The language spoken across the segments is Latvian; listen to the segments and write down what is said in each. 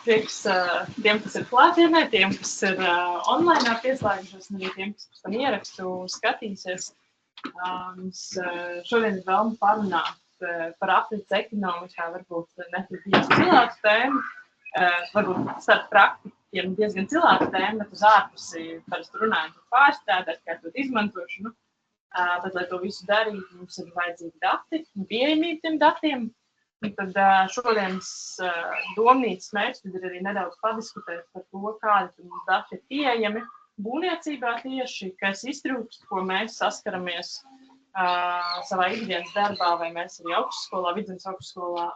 Prieks tiem, kas ir klātienē, tiem, kas ir online pieslēgušies, un arī tiem, kas pēc tam ierakstu skatīsies. Mums šodien ir vēlme parunāt par aprits ekonomikā, varbūt ne tik diezgan cilvēku tēmu, varbūt starp praktikiem diezgan cilvēku tēmu, bet uz ārpusi parasti runājam par pārstrādāt, kā to izmantošanu. Bet, lai to visu darītu, mums ir vajadzīgi dati un pieejamība tiem datiem. Un tad šodienas domnīcas mērķis ir arī nedaudz padiskutēt par to, kādi mums dati ir pieejami būvniecībā tieši, kas iztrūkst, ko mēs saskaramies savā ikdienas darbā, vai mēs arī augstskolā, vidzemes augstskolā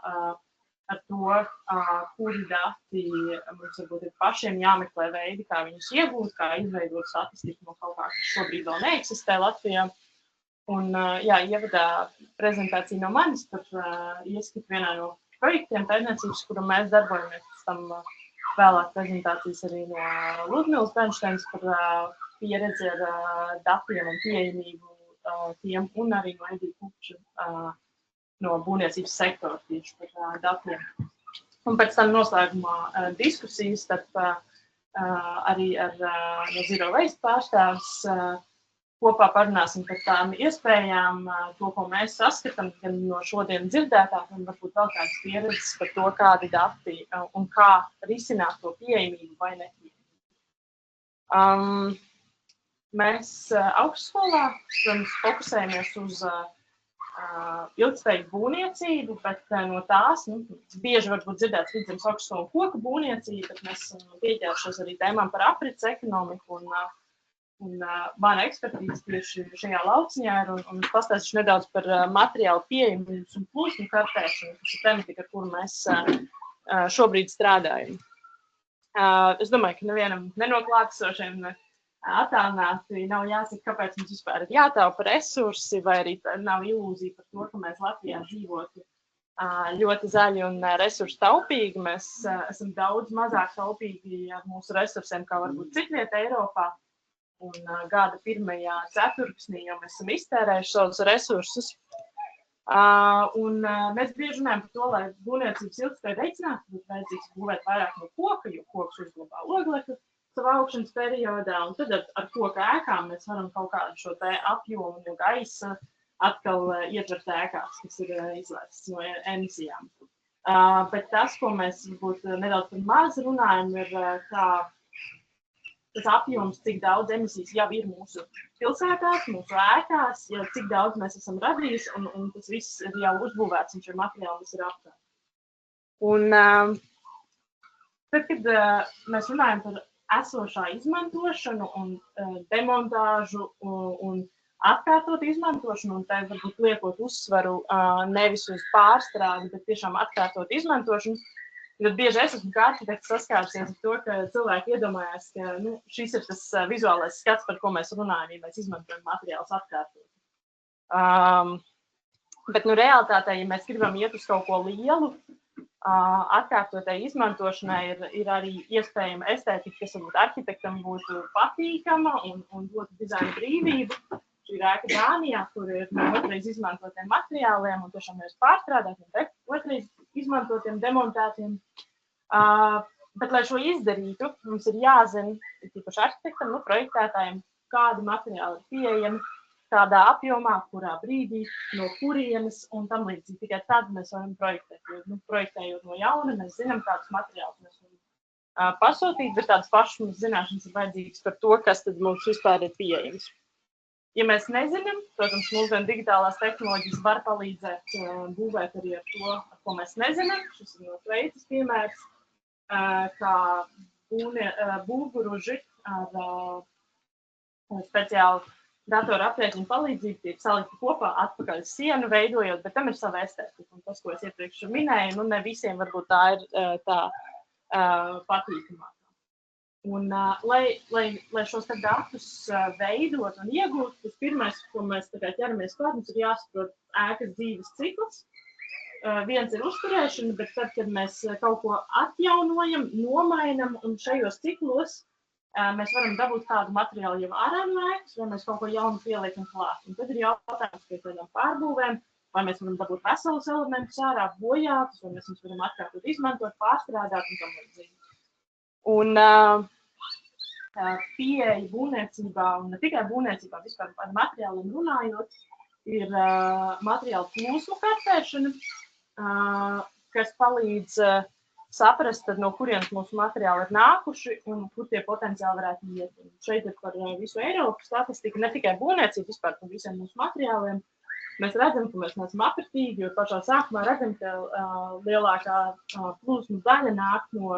ar to, kuri dati mums varbūt ir pašiem jāmeklē veidi, kā viņus iegūt, kā izveidot statistiku no kaut kā, kas šobrīd vēl neeksistē Latvijā. Un, ievadā prezentācija no manis par ieskatu vienā no projektiem pētniecības, kuru mēs darbojamies, pēc tam vēlāk prezentācijas arī no Ludmilas Bernšteinas par pieredzi ar datiem un pieejamību tiem, un arī no Edija Kupča no būvniecības sektora tieši par datiem. Un pēc tam noslēgumā diskusijas starp arī ar no Zero Waste pārstāvis. Kopā parunāsim par tām iespējām, to, ko mēs saskatām, gan no šodien dzirdētā, un varbūt vēl kādas pieredzes par to, kādi dati un kā risināt to pieejamību vai nepieejamību. Mēs augstskolā, protams, fokusējamies uz ilgspējīgu būvniecību, bet no tās, bieži varbūt dzirdēts vidzemes augstskola un koku būvniecība, bet mēs pieķēršies arī tēmām par aprits ekonomiku un mana ekspertīze tieši šajā lauciņā ir, un pastāstīšu nedaudz par materiālu pieejamības un plūsmu kartēšanu, kas ir tematika, ar kuru mēs šobrīd strādājam. Es domāju, ka nevienam nenoklātesošiem attālināti nav jāsaka, kāpēc mums vispār ir jātaupa resursi, vai arī nav ilūzija par to, ka mēs Latvijā dzīvotu ļoti zaļi un resursu taupīgi. Mēs esam daudz mazāk taupīgi ar mūsu resursiem, kā varbūt citvieta Eiropā. Un gada pirmajā ceturksnī jau mēs esam iztērējuši savus resursus. Un mēs bieži runājam par to, lai būvniecības ilgspēju veicinātu, būtu vajadzīgs būvēt vairāk no koka, jo koks uzglabā oglekli savā augšanas periodā. Un tad ar koka ēkām mēs varam kaut kādu šo te apjomu no gaisa atkal ietvert ēkās, kas ir izlaists no emisijām. Bet tas, ko mēs varbūt nedaudz par maz runājam, ir kā tas apjoms, cik daudz emisijas jau ir mūsu pilsētās, mūsu ēkās, jau cik daudz mēs esam radījuši, un tas viss ir jau uzbūvēts, un šie materiāli viss ir apkārt. Un tad, kad mēs runājam par esošā izmantošanu un demontāžu un atkārtot izmantošanu, un te varbūt liekot uzsvaru nevis uz pārstrādi, bet tiešām atkārtot izmantošanu, ļoti bieži es esmu kā arhitekts saskārusies ar to, ka cilvēki iedomājās, ka šis ir tas vizuālais skats, par ko mēs runājam, ja mēs izmantojam materiālus atkārtot. Bet realitātē, ja mēs gribam iet uz kaut ko lielu, atkārtotai izmantošanai ir arī iespējama estētika, kas varbūt arhitektam būtu patīkama un dotu dizaina brīvību. Šī ir ēka Dānijā, kur ir otrais izmantotiem materiāliem un tiešām mēs pārstrādātiem, otrais izmantotiem, demontētiem. Bet, lai šo izdarītu, mums ir jāzina, tīpaši arhitektam, projektētājiem, kādi materiāli ir pieejami, kādā apjomā, kurā brīdī, no kurienes un tam līdzīgi. Tikai tad mēs varam projektēt. Jo, projektējot no jauna, mēs zinām, kādus materiālus mēs varam pasūtīt, bet tādas pašas mums zināšanas ir vajadzīgas par to, kas tad mums vispār ir pieejams. Ja mēs nezinām, protams, mūsdienu digitālās tehnoloģijas var palīdzēt būvēt arī ar to, ar ko mēs nezinām. Šis ir no Šveices piemērs, kā būvguruži ar speciālu datoru aprēķinu palīdzību tiek salikti kopā atpakaļ sienu veidojot, bet tam ir sava estētika. Un tas, ko es iepriekš minēju, ne visiem varbūt tā ir tā patīkamā. Un, lai šos datus veidot un iegūt, tas pirmais, ko mēs ķeramies klāt, mums ir jāsaprot ēkas dzīves cikls. Viens ir uzturēšana, bet tad, kad mēs kaut ko atjaunojam, nomainam un šajos ciklos mēs varam dabūt kādu materiālu jau ārā no ēkas, vai mēs kaut ko jaunu pieliekam klāt. Un tad ir jautājums pie tādām pārbūvēm, vai mēs varam dabūt veselus elementus ārā, bojātus, vai mēs viņus varam atkārtot izmantot, pārstrādāt un tam līdzīgi. Un pieeja būvniecībā, un ne tikai būvniecībā, vispār par materiāliem runājot, ir materiālu plūsmu kartēšana, kas palīdz saprast, no kurienes mūsu materiāli ir nākuši un kur tie potenciāli varētu iet. Un šeit ir par visu Eiropu statistika, ne tikai būvniecība, vispār par visiem mūsu materiāliem. Mēs redzam, ka mēs neesam apritīgi, jo pašā sākumā redzam, ka lielākā plūsmu daļa nāk no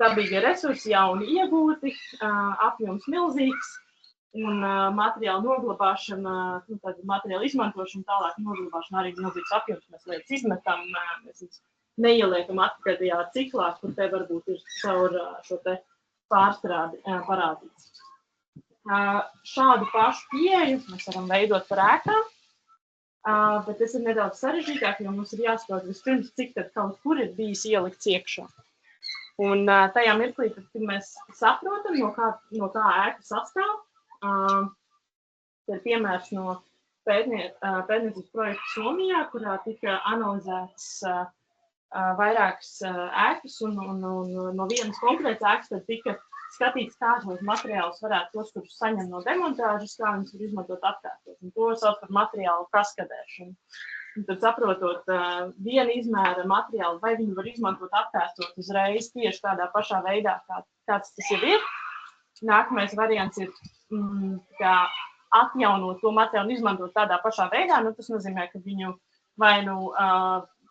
dabīgie resursi jauni iegūti, apjoms milzīgs, un materiāla noglabāšana, materiāla izmantošana, tālāk noglabāšana arī milzīgs apjoms. Mēs lietas izmetam, mēs neieliekam atpakaļ tajā ciklā, kur te varbūt ir caur šo te pārstrādi parādīts. Šādu pašu pieeju mēs varam veidot par ēkām, bet tas ir nedaudz sarežģītāk, jo mums ir jāsaprot vispirms, cik tad kaut kur ir bijis ielikts iekšā. Un tajā mirklī, kad mēs saprotam, no kā ēka sastāv, tad ir piemērs no pētniecības projekta Somijā, kurā tika analizēts vairākas ēkas, un no vienas konkrētas ēkas tad tika skatīts, kā šos materiālus varētu tos, kurus saņem no demontāžas, kā viņus var izmantot atkārtot. Un to sauc par materiālu kaskadēšanu. Un tad saprotot viena izmēra materiālu, vai viņu var izmantot atkārtot uzreiz tieši tādā pašā veidā, kāds tas jau ir. Nākamais variants ir atjaunot to materiālu un izmantot tādā pašā veidā. Nu, tas nozīmē, ka viņu vai nu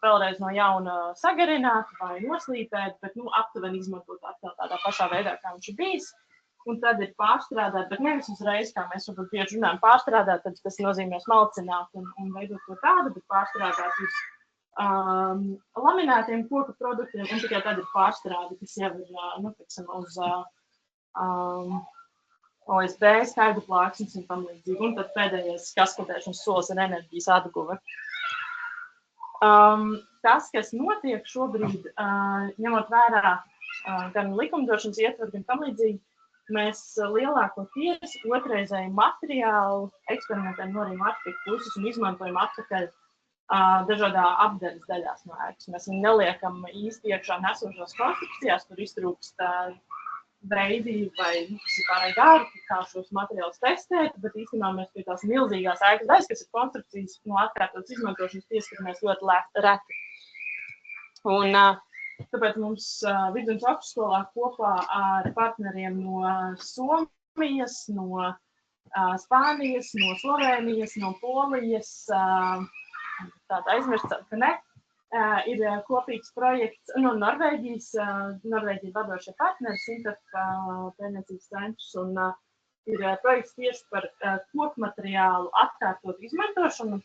vēlreiz no jauna sagarināt vai noslīpēt, bet aptuveni izmantot atkal tādā pašā veidā, kā viņš ir bijis. Un tad ir pārstrādāt, bet nevis uzreiz, kā mēs varbūt bieži runājam, pārstrādāt, tad tas nozīmē smalcināt un veidot to tādu, bet pārstrādāt uz laminētiem koku produktiem, un tikai tad ir pārstrādi, kas jau ir, tiksim, uz OSB, skaidru plāksnes un tam līdzīgi. Un tad pēdējais kaskadēšanas solis ir enerģijas atguve. Tas, kas notiek šobrīd, ņemot vērā gan likumdošanas ietvaru, gan tam līdzīgi, mēs lielākoties otrreizēju materiālu eksperimentējam no arī arhitekta puses un izmantojam atpakaļ dažādā apdares daļās no ēkas. Mēs viņu neliekam īsti iekšā nesošās konstrukcijās, tur iztrūkst veidi vai tas ir pārāk dārgi, kā šos materiālus testēt, bet īstenībā mēs pie tās milzīgās ēkas daļas, kas ir konstrukcijas no atkārtotas izmantošanas, pieskatāmies ļoti reti. Un tāpēc mums Vidzemes augstskolā kopā ar partneriem no Somijas, no Spānijas, no Slovēnijas, no Polijas, tāda aizmirstāt, ka ne, ir kopīgs projekts no Norvēģijas, Norvēģija vadošie partneri, Sintef pētniecības centrs, un ir projekts tieši par kokmateriālu atkārtot izmantošanu, un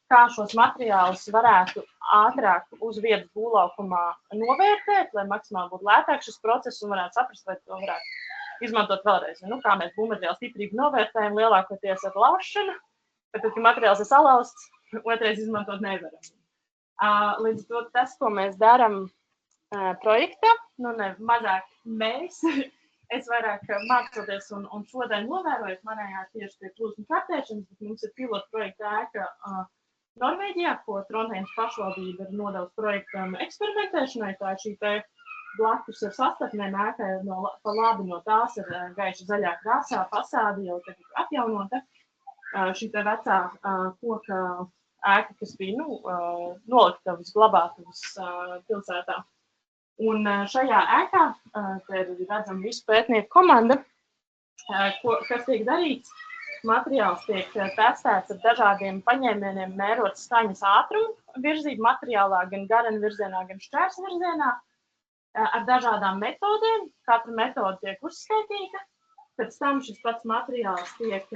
kā šos materiālus varētu ātrāk uz vietas būvlaukumā novērtēt, lai maksimāli būtu lētāk šis process un varētu saprast, vai to varētu izmantot vēlreiz. Kā mēs būvmateriālu stiprību novērtējam, lielākoties ar laušanu, bet tad, kad materiāls ir salauzts, otrais izmantot nevaram. Līdz to tas, ko mēs darām projektā, ne mazāk mēs, es vairāk mācoties un šodien novērojot manējā tieši pie plūsmu kartēšanas, bet mums ir pilota projekta ēka Norvēģijā, ko Trondheimas pašvaldība ir nodevusi projektam eksperimentēšanai. Tā ir šī te blakus ar sastapnēm ēkai, pa labi no tās ir gaiši zaļā krāsā, fasāde jau tagad atjaunota. Šī te vecā koka ēka, kas bija noliktavas, glabātavas pilsētā. Un šajā ēkā, te ir redzama visu pētnieku komanda, kas tiek darīts. Materiāls tiek testēts ar dažādiem paņēmieniem, mērot skaņas ātrumu, virzību materiālā gan garena virzienā, gan šķērs virzienā, ar dažādām metodēm. Katra metode tiek uzskaitīta, pēc tam šis pats materiāls tiek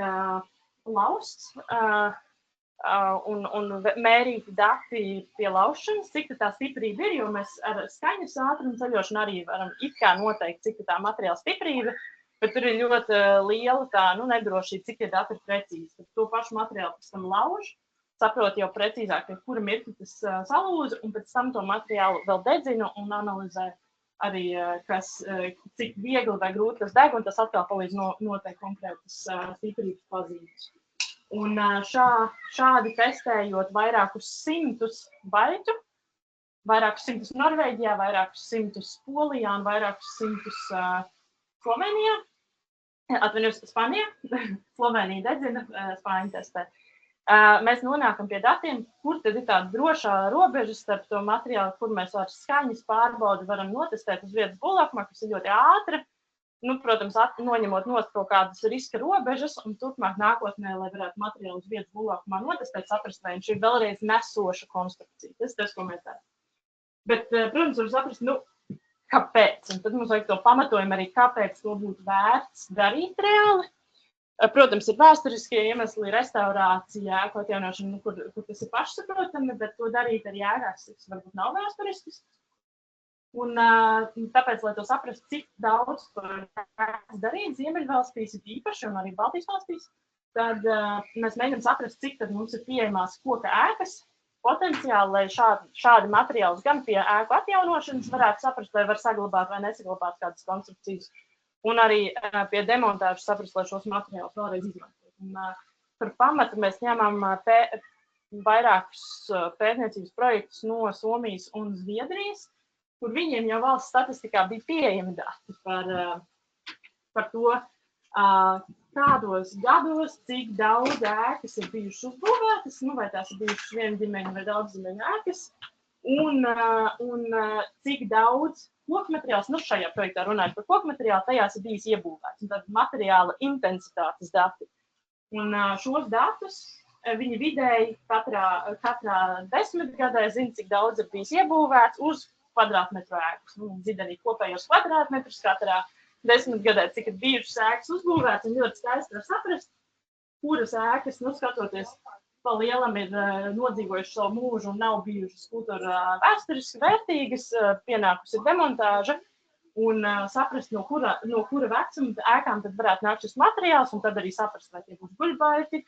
lausts un mērīti dati pie laušanas, cik tā stiprība ir, jo mēs ar skaņas ātrumu ceļošanu arī varam it kā noteikt, cik tā materiāla stiprība. Bet tur ir ļoti liela tā nedrošība, cik tie dati ir precīzi. Tad to pašu materiālu pēc tam lauž, saprot jau precīzāk, pie kura mirkļa tas salūza, un pēc tam to materiālu vēl dedzina un analizē arī, cik viegli vai grūti tas deg, un tas atkal palīdz noteikt konkrētas stiprības pazīmes. Un šādi testējot vairākus simtus baitu, vairākus simtus Norvēģijā, vairākus simtus Polijā un vairākus simtus Slovenijā. Atvainojos, Spānijā. Slovenija dedzina, Spāņu testē. Mēs nonākam pie datiem, kur tad ir tāda drošā robeža starp to materiālu, kur mēs ar skaņas pārbaudi varam notestēt uz vietas bulākumā, kas ir ļoti ātra. Nu, protams, noņemot nost kaut kādas riska robežas un turpmāk nākotnē, lai varētu materiālu uz vietas bulākumā notestēt, saprast, vai viņš ir vēlreiz nesoša konstrukcija. Tas ir tas, ko mēs darām. Bet, protams, var saprast, nu, kāpēc? Un tad mums vajag to pamatojumu arī, kāpēc to būtu vērts darīt reāli. Protams, ir vēsturiskie iemesli, restaurācija, ēku atjaunošana, kur tas ir pašsaprotami, bet to darīt arī ēkās, tas varbūt nav vēsturisks. Un tāpēc, lai to saprastu, cik daudz to darīt Ziemeļvalstīs ir īpaši un arī Baltijas valstīs, tad mēs mēģinām saprast, cik tad mums ir pieejamās koka ēkas potenciāli, lai šādi materiālus gan pie ēku atjaunošanas varētu saprast, vai var saglabāt vai nesaglabāt kādas konstrukcijas. Un arī pie demontāžas saprast, lai šos materiālus vēlreiz izmantot. Un par pamatu mēs ņemam vairākus pētniecības projektus no Somijas un Zviedrijas, kur viņiem jau valsts statistikā bija pieejami dati par to, kādos gados, cik daudz ēkas ir bijušas uzbūvētas, nu, vai tās ir bijušas vienģimeņu vai daudzģimeņu ēkas, un cik daudz kokmateriāls, nu šajā projektā runājot par kokmateriālu, tajās ir bijis iebūvēts, un tad materiāla intensitātes dati. Un šos datus viņi vidēji katrā 10 gadē zina, cik daudz ir bijis iebūvēts uz kvadrātmetru ēkas. Nu, zina arī kopējos kvadrātmetrus katrā 10 gadē, cik ir bijušas ēkas uzbūvēts, un ļoti skaisti var saprast, kuras ēkas, nu, skatoties, pa lielam ir nodzīvojuši savu mūžu un nav bijušas kultūra vēsturiski vērtīgas, pienākusi ir demontāža, un saprast, no kura vecuma ēkām tad varētu nākt šis materiāls, un tad arī saprast, vai tie būs guļbaiti,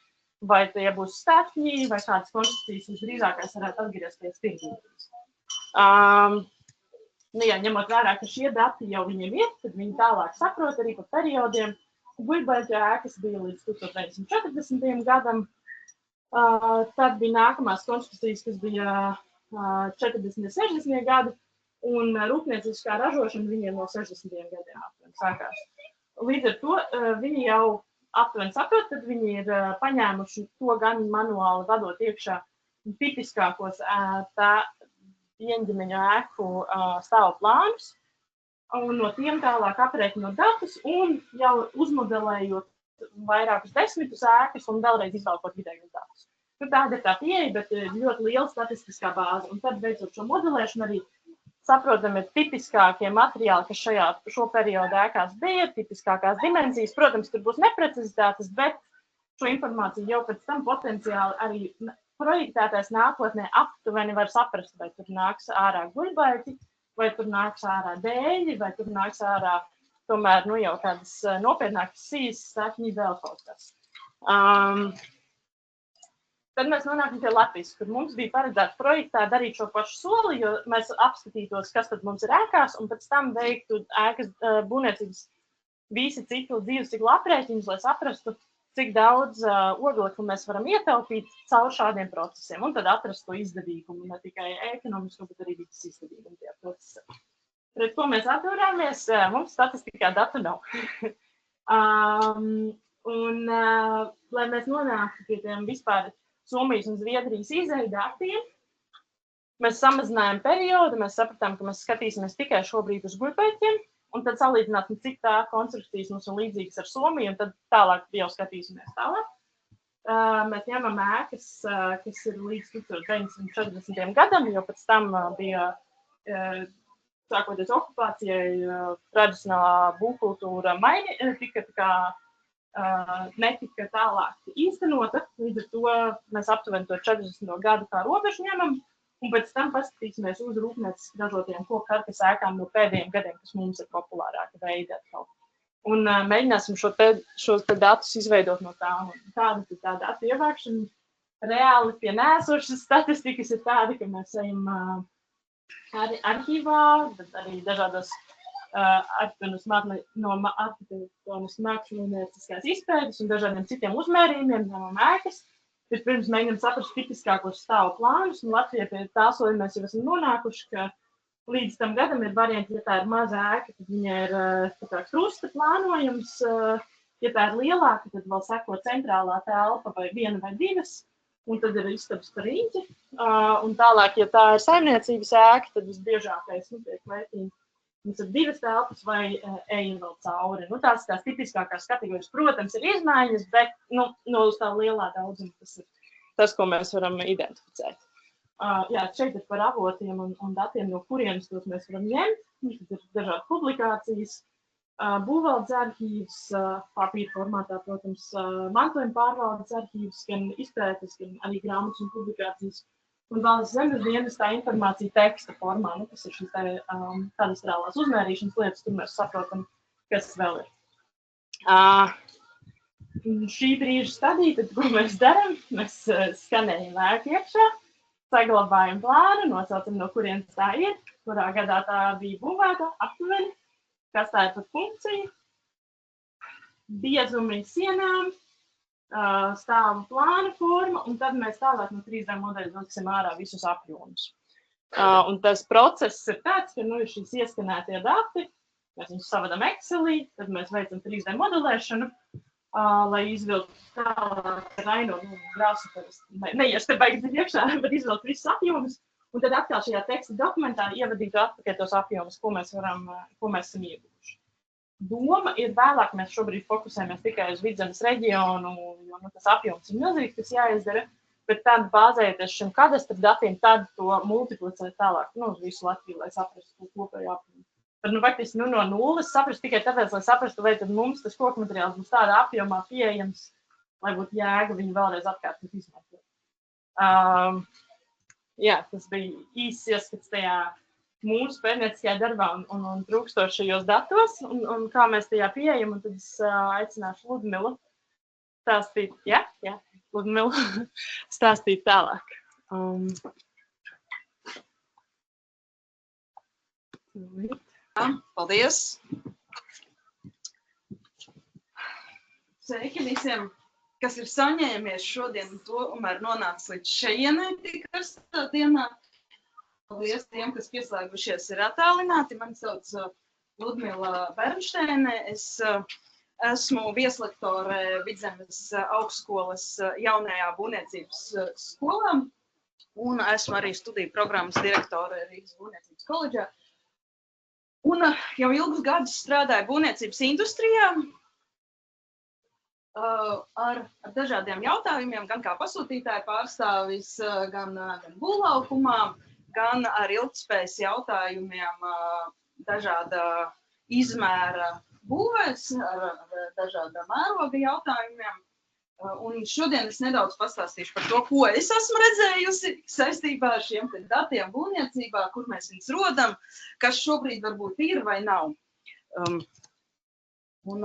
vai tie būs stātņi, vai kādas konstrukcijas visdrīzākais varētu atgriezties tirgūs. Nu, jā, ņemot vērā, ka šie dati jau viņiem ir, tad viņi tālāk saprot arī par periodiem. Guļbaļķu ēkas bija līdz 1940. gadam. Tad bija nākamās konstrukcijas, kas bija 40. 60. gadi, un rūpnieciskā ražošana viņiem no 60. gadiem sākās. Līdz ar to viņi jau aptuveni saprot, tad viņi ir paņēmuši to gan manuāli vadot iekšā tipiskākos vienģimeņu ēku stāvu plānus, un no tiem tālāk aprēķinot datus un jau uzmodelējot vairākus desmitus ēkas un vēlreiz izvēlkot vidējos datus. Nu, tāda ir tā pieeja, bet ļoti liela statistiskā bāze. Un tad, beidzot šo modelēšanu, arī saprotam, ir tipiskākie materiāli, kas šo periodu ēkās bija, tipiskākās dimensijas. Protams, tur būs neprecizitātes, bet šo informāciju jau pēc tam potenciāli arī projektētais nākotnē aptuveni var saprast, vai tur nāks ārā guļbaļķi, vai tur nāks ārā dēļi, vai tur nāks ārā tomēr nu, jau tādas nopietnākas sijas, stātņi, vēl kaut kas. Tad mēs nonākam pie Latvijas, kur mums bija paredzēts projektā darīt šo pašu soli, jo mēs apskatītos, kas tad mums ir ēkās, un pēc tam veiktu ēkas būvniecības visi ciklu dzīves ciklu aprēķinus, lai saprastu, cik daudz oglekļa mēs varam ietaupīt caur šādiem procesiem, un tad atrast to izdevīgumu, ne tikai ekonomisku, bet arī vidas izdevīgumu tajā procesā. Pret ko mēs atturāmies, mums statistikā datu nav. Lai mēs nonāktu pie tiem vispār Somijas un Zviedrijas izēju datiem, mēs samazinājām periodu, mēs sapratām, ka mēs skatīsimies tikai šobrīd uz guļbaļķiem, un tad salīdzināsim, cik tā konstrukcijas mums ir līdzīgas ar Somiju, un tad tālāk jau skatīsimies tālāk. Mēs ņemam ēkas, kas ir līdz 1940. gadam, jo pēc tam bija, sākoties okupācijai, tradicionālā būvkultūra netika tālāk īstenota, līdz ar to mēs aptuveni to 40. gadu kā robežu ņemam, un pēc tam paskatīsimies uz rūpnieciski ražotiem koku karkas ēkām no pēdējiem gadiem, kas mums ir populārāka veida atkal. Un mēģināsim šo te datus izveidot no tā. Tāda datu ievākšana reāli pie nēsošas statistikas ir tāda, ka mēs ejam arhīvā, bet arī dažādos no arhitektūras mākslinieckās izpētes un dažādiem citiem uzmērījumiem no ēkas. Pirms mēģinām saprast tipiskākos stāvu plānus, un Latvijā pie tā soļa mēs jau esam nonākuši, ka līdz tam gadam ir varianti, ja tā ir maza ēka, tad viņai ir krusta plānojums, ja tā ir lielāka, tad vēl seko centrālā telpa vai viena vai divas, un tad ir istabas par riņķi. Un tālāk, ja tā ir saimniecības ēka, tad visbiežākais tiek vērtīgi. Mums ir divas telpas vai ejam vēl cauri. Tās tipiskākās kategorijas, protams, ir izmaiņas, bet uz tā lielā daudzuma tas ir tas, ko mēs varam identificēt. Šeit ir par avotiem un datiem, no kurienes tos mēs varam ņemt. Tad ir dažādi publikācijas, būvvaldes arhīvs, papīra formātā, protams, mantojuma pārvaldes arhīvs, gan izpētes, gan arī grāmatas un publikācijas. Un valsts zemes dienestā informācija teksta formā, kas ir šīs kadastrālās uzmērīšanas lietas, tur mēs saprotam, kas vēl ir. Šī brīža stadija, tad, ko mēs darām, mēs skanējam ēku iekšā, saglabājam plānu, nosaucam, no kurienes tā ir, kurā gadā tā bija būvēta, aptuveni, kas tā ir par funkciju, biezumi sienām, stāvu plāna forma, un tad mēs tālāk no 3D modeļa vilksim ārā visus apjomus. Un tas process ir tāds, ka ir šīs ieskanētie dati, mēs viņus savadam Excelī, tad mēs veicam 3D modelēšanu, lai izvilktu tālāk raino grāsu, neies te baigi dziļi iekšā, bet izvilkt visus apjomus, un tad atkal šajā teksta dokumentā ievadītu atpakaļ tos apjomus, ko mēs esam ieguvuši. Doma ir vēlāk, mēs šobrīd fokusējamies tikai uz Vidzemes reģionu, jo tas apjoms ir milzīgs, kas jāizdara, bet tad bāzējoties šiem kadastra datiem, tad to multiplicēt tālāk uz visu Latviju, lai saprastu kopēju apjomu. Tad, faktiski, no nulles saprast tikai tāpēc, lai saprastu, vai tad mums tas koku materiāls būs tādā apjomā pieejams, lai būtu jēga viņu vēlreiz atkārtot izmantot. Tas bija īsts ieskats tajā mūsu pētnieciskajā darbā un trūkstošajos datos, un kā mēs tajā pieejam, un tad es aicināšu Ludmilu stāstīt, Ludmilu stāstīt tālāk. Paldies! Sveiki visiem, kas ir saņēmies šodien, tomēr nonāca līdz šejienai tik karstā dienā. Paldies tiem, kas pieslēgušies ir attālināti. Mani sauc Ludmila Bernšteine. Es esmu vieslektore Vidzemes augstskolas jaunajā būvniecības skolā un esmu arī studiju programmas direktore Rīgas būvniecības koledžā. Un jau ilgus gadus strādāju būvniecības industrijā ar dažādiem jautājumiem, gan kā pasūtītāja pārstāvis, gan būvlaukumā, gan ar ilgtspējas jautājumiem dažāda izmēra būvēs, ar dažāda mēroga jautājumiem. Un šodien es nedaudz pastāstīšu par to, ko es esmu redzējusi saistībā ar šiem datiem būvniecībā, kur mēs viņus rodam, kas šobrīd varbūt ir vai nav. Un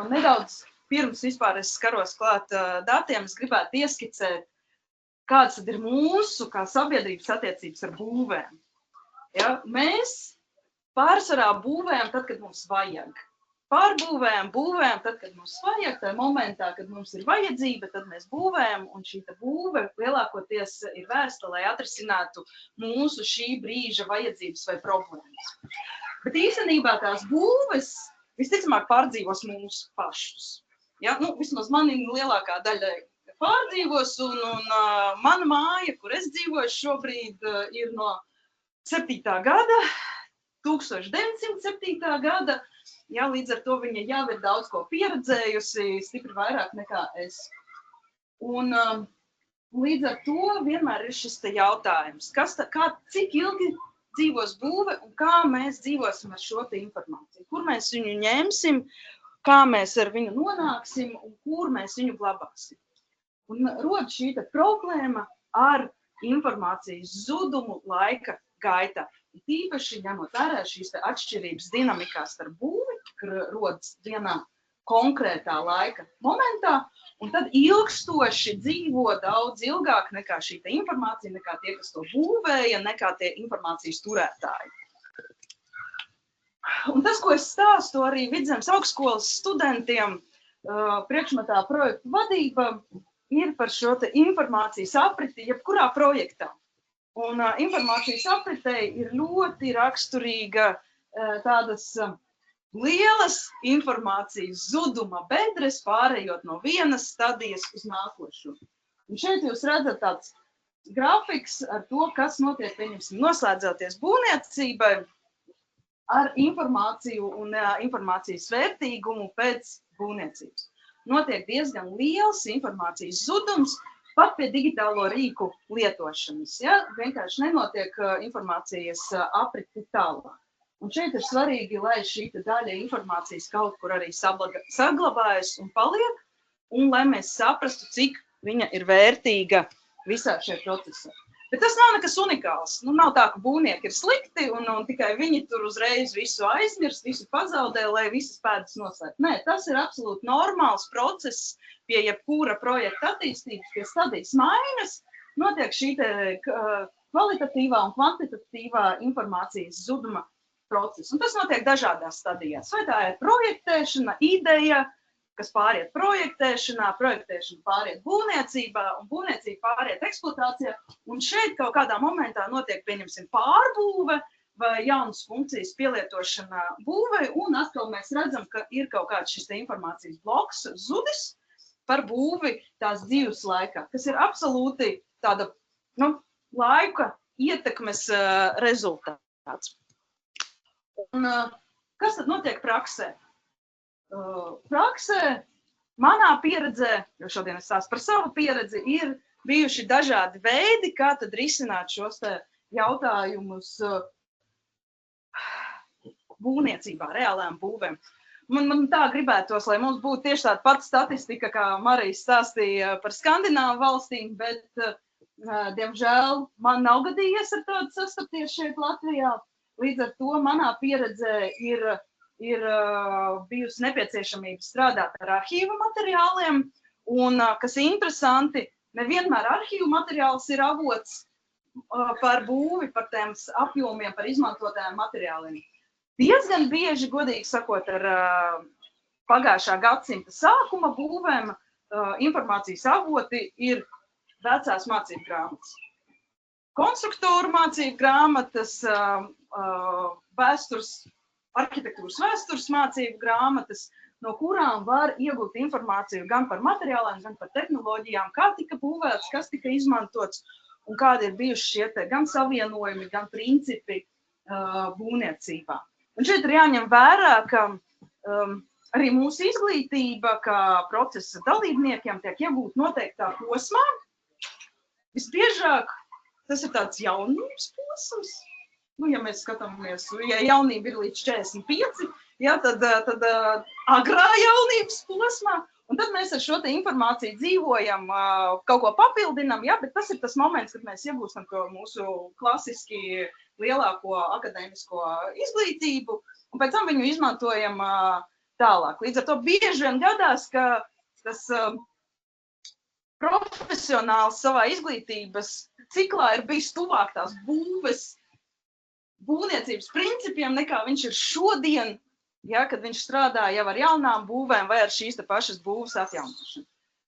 nedaudz pirms vispār es skaros klāt datiem, es gribētu ieskicēt, kādas tad ir mūsu, kā sabiedrības attiecības ar būvēm. Mēs pārsvarā būvējam tad, kad mums vajag. Pārbūvējam, tad, kad mums vajag, tajā momentā, kad mums ir vajadzība, tad mēs būvējam, un šī būve lielākoties ir vērsta, lai atrisinātu mūsu šī brīža vajadzības vai problēmas. Bet īstenībā tās būves visticamāk pārdzīvos mūsu pašus. Vismaz mani lielākā daļa pārdzīvos, un mana māja, kur es dzīvoju šobrīd, ir no 7. gada, 1907. gada. Līdz ar to viņa jau ir daudz ko pieredzējusi, stipri vairāk nekā es. Un līdz ar to vienmēr ir šis te jautājums, cik ilgi dzīvos būve un kā mēs dzīvosim ar šo te informāciju, kur mēs viņu ņemsim, kā mēs ar viņu nonāksim un kur mēs viņu glabāsim. Un rod šī problēma ar informācijas zudumu laika gaitā. Tīpaši ņemot vērā šīs atšķirības dinamikā starp būvi, kur rodas vienā konkrētā laika momentā, un tad ilgstoši dzīvo daudz ilgāk nekā šī informācija, nekā tie, kas to būvēja, nekā tie informācijas turētāji. Un tas, ko es stāstu arī Vidzemes augstskolas studentiem, priekšmetā projektu vadība ir par šo te informācijas apriti jebkurā projektā. Un informācijas apritei ir ļoti raksturīga tādas lielas informācijas zuduma bedres, pārējot no vienas stadijas uz nākošo. Un šeit jūs redzat tāds grafiks ar to, kas notiek, pieņemsim, noslēdzoties būvniecībai, ar informāciju un informācijas vērtīgumu pēc būvniecības. Notiek diezgan liels informācijas zudums pat pie digitālo rīku lietošanas. Ja? Vienkārši nenotiek informācijas apriti tālāk. Un šeit ir svarīgi, lai šī daļa informācijas kaut kur arī saglabājas un paliek, un lai mēs saprastu, cik viņa ir vērtīga visā šajā procesā. Bet tas nav nekas unikāls. Nu, nav tā, ka būvnieki ir slikti un tikai viņi tur uzreiz visu aizmirst, visu pazaudē, lai visas pēdas noslēgt. Nē, tas ir absolūti normāls process pie jebkura projekta attīstības, pie stadijas mainas, notiek šī kvalitatīvā un kvantitatīvā informācijas zuduma process. Un tas notiek dažādās stadijās. Vai tā ir projektēšana, ideja, kas pāriet projektēšanā, projektēšana pāriet būvniecībā un būvniecība pāriet eksploatācijā. Un šeit kaut kādā momentā notiek, pieņemsim, pārbūve vai jaunas funkcijas pielietošana būvei, un atkal mēs redzam, ka ir kaut kāds šis informācijas bloks zudis par būvi tās dzīves laikā, kas ir absolūti tāda, laika ietekmes rezultāts. Un kas tad notiek praksē? Praksē, manā pieredzē, jo šodien es stāstu par savu pieredzi, ir bijuši dažādi veidi, kā tad risināt šos te jautājumus būvniecībā, reālām būvēm. Man tā gribētos, lai mums būtu tieši tāda pati statistika, kā Marija stāstīja par Skandināvu valstīm, bet, diemžēl, man nav gadījies ar tādu sastapties šeit Latvijā. Līdz ar to manā pieredzē ir bijusi nepieciešamība strādāt ar arhīva materiāliem, un, kas interesanti, nevienmēr arhīva materiāls ir avots par būvi, par tiem apjomiem, par izmantotajiem materiāliem. Diezgan bieži, godīgi sakot, ar pagājušā gadsimta sākuma būvēm informācijas avoti ir vecās mācību grāmatas. Konstruktoru mācību grāmatas, arhitektūras vēstures mācību grāmatas, no kurām var iegūt informāciju gan par materiāliem, gan par tehnoloģijām, kā tika būvēts, kas tika izmantots un kādi ir bijuši šie gan savienojumi, gan principi būvniecībā. Un šeit ir jāņem vērā, ka arī mūsu izglītība, kā procesa dalībniekiem, tiek iegūta noteiktā posmā. Visbiežāk tas ir tāds jaunības posms. Ja mēs skatāmies, ja jaunība ir līdz 45, tad agrā jaunības posmā, un tad mēs ar šo te informāciju dzīvojam, kaut ko papildinam, bet tas ir tas moments, kad mēs iegūstam to mūsu klasiski lielāko akadēmisko izglītību, un pēc tam viņu izmantojam tālāk. Līdz ar to bieži vien gadās, ka tas profesionāls savā izglītības ciklā ir bijis tuvāk tās būvniecības principiem, nekā viņš ir šodien, kad viņš strādā jau ar jaunām būvēm vai ar šīs te pašas būves atjaunošanu.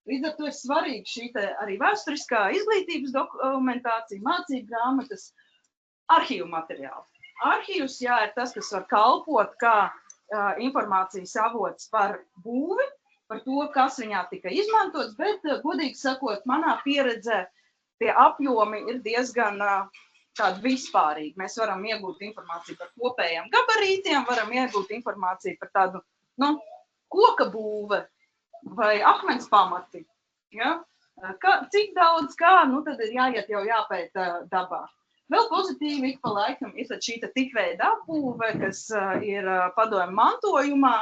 Līdz ar to ir svarīgi šī te arī vēsturiskā izglītības dokumentācija, mācību grāmatas, arhīvu materiāli. Arhīvs, ir tas, kas var kalpot kā informācijas avots par būvi, par to, kas viņā tika izmantots, bet, godīgi sakot, manā pieredzē tie apjomi ir diezgan tādi vispārīgi. Mēs varam iegūt informāciju par kopējiem gabarītiem, varam iegūt informāciju par tādu, koka būve vai akmens pamati. Ja? Cik daudz kā, tad ir jāiet jau jāpēta dabā. Vēl pozitīvi ik pa laikam ir šī tikveida apbūve, kas ir padomju mantojumā,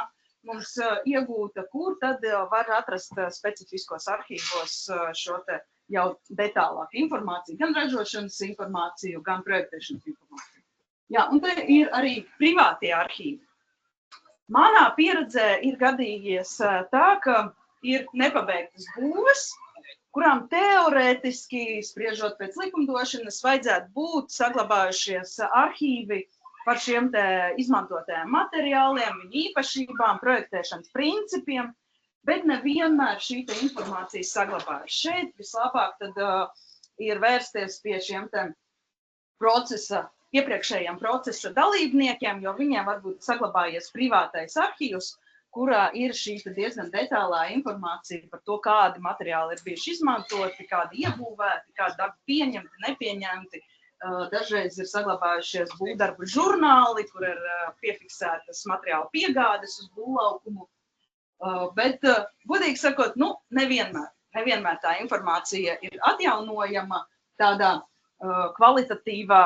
mums iegūta, kur tad var atrast specifiskos arhīvos šo te jau detālāk informāciju, gan ražošanas informāciju, gan projektēšanas informāciju. Un te ir arī privātie arhīvi. Manā pieredzē ir gadījies tā, ka ir nepabeigtas būves, kurām teorētiski, spriežot pēc likumdošanas, vajadzētu būt saglabājušies arhīvi par šiem te izmantotajiem materiāliem, viņu īpašībām, projektēšanas principiem, bet nevienmēr šī te informācija saglabājas. Šeit vislabāk tad ir vērsties pie šiem te iepriekšējiem procesa dalībniekiem, jo viņiem varbūt saglabājies privātais arhīvs, kurā ir šī diezgan detālā informācija par to, kādi materiāli ir bijuši izmantoti, kādi iebūvēti, kādi darbi pieņemti, nepieņemti. Dažreiz ir saglabājušies būvdarbu žurnāli, kur ir piefiksētas materiāla piegādes uz būvlaukumu. Bet, godīgi sakot, nevienmēr tā informācija ir atjaunojama tādā kvalitatīvā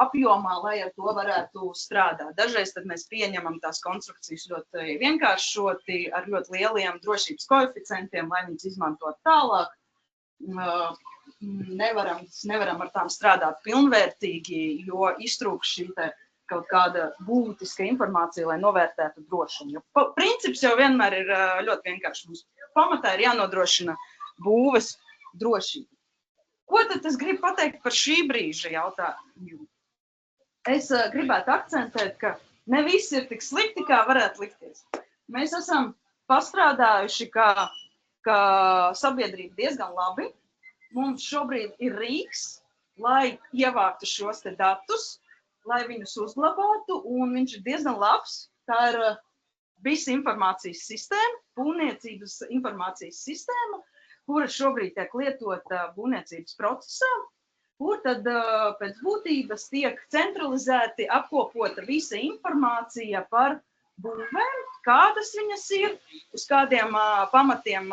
apjomā, lai ar to varētu strādāt. Dažreiz tad mēs pieņemam tās konstrukcijas ļoti vienkāršoti, ar ļoti lieliem drošības koeficientiem, lai viņas izmantot tālāk. Nevaram ar tām strādāt pilnvērtīgi, jo iztrūks šī te kaut kāda būtiska informācija, lai novērtētu drošumu. Princips jau vienmēr ir ļoti vienkārši. Mums pamatā ir jānodrošina būves drošība. Ko tad es gribu pateikt par šī brīža jautājumu? Es gribētu akcentēt, ka ne viss ir tik slikti, kā varētu likties. Mēs esam pastrādājuši kā sabiedrība diezgan labi. Mums šobrīd ir rīks, lai ievāktu šos te datus, lai viņus uzglabātu, un viņš ir diezgan labs. Tā ir visa informācijas sistēma, būvniecības informācijas sistēma, kura šobrīd tiek lietota būvniecības procesā, kur tad pēc būtības tiek centralizēti apkopota visa informācija par būvēm, kādas viņas ir, uz kādiem pamatiem,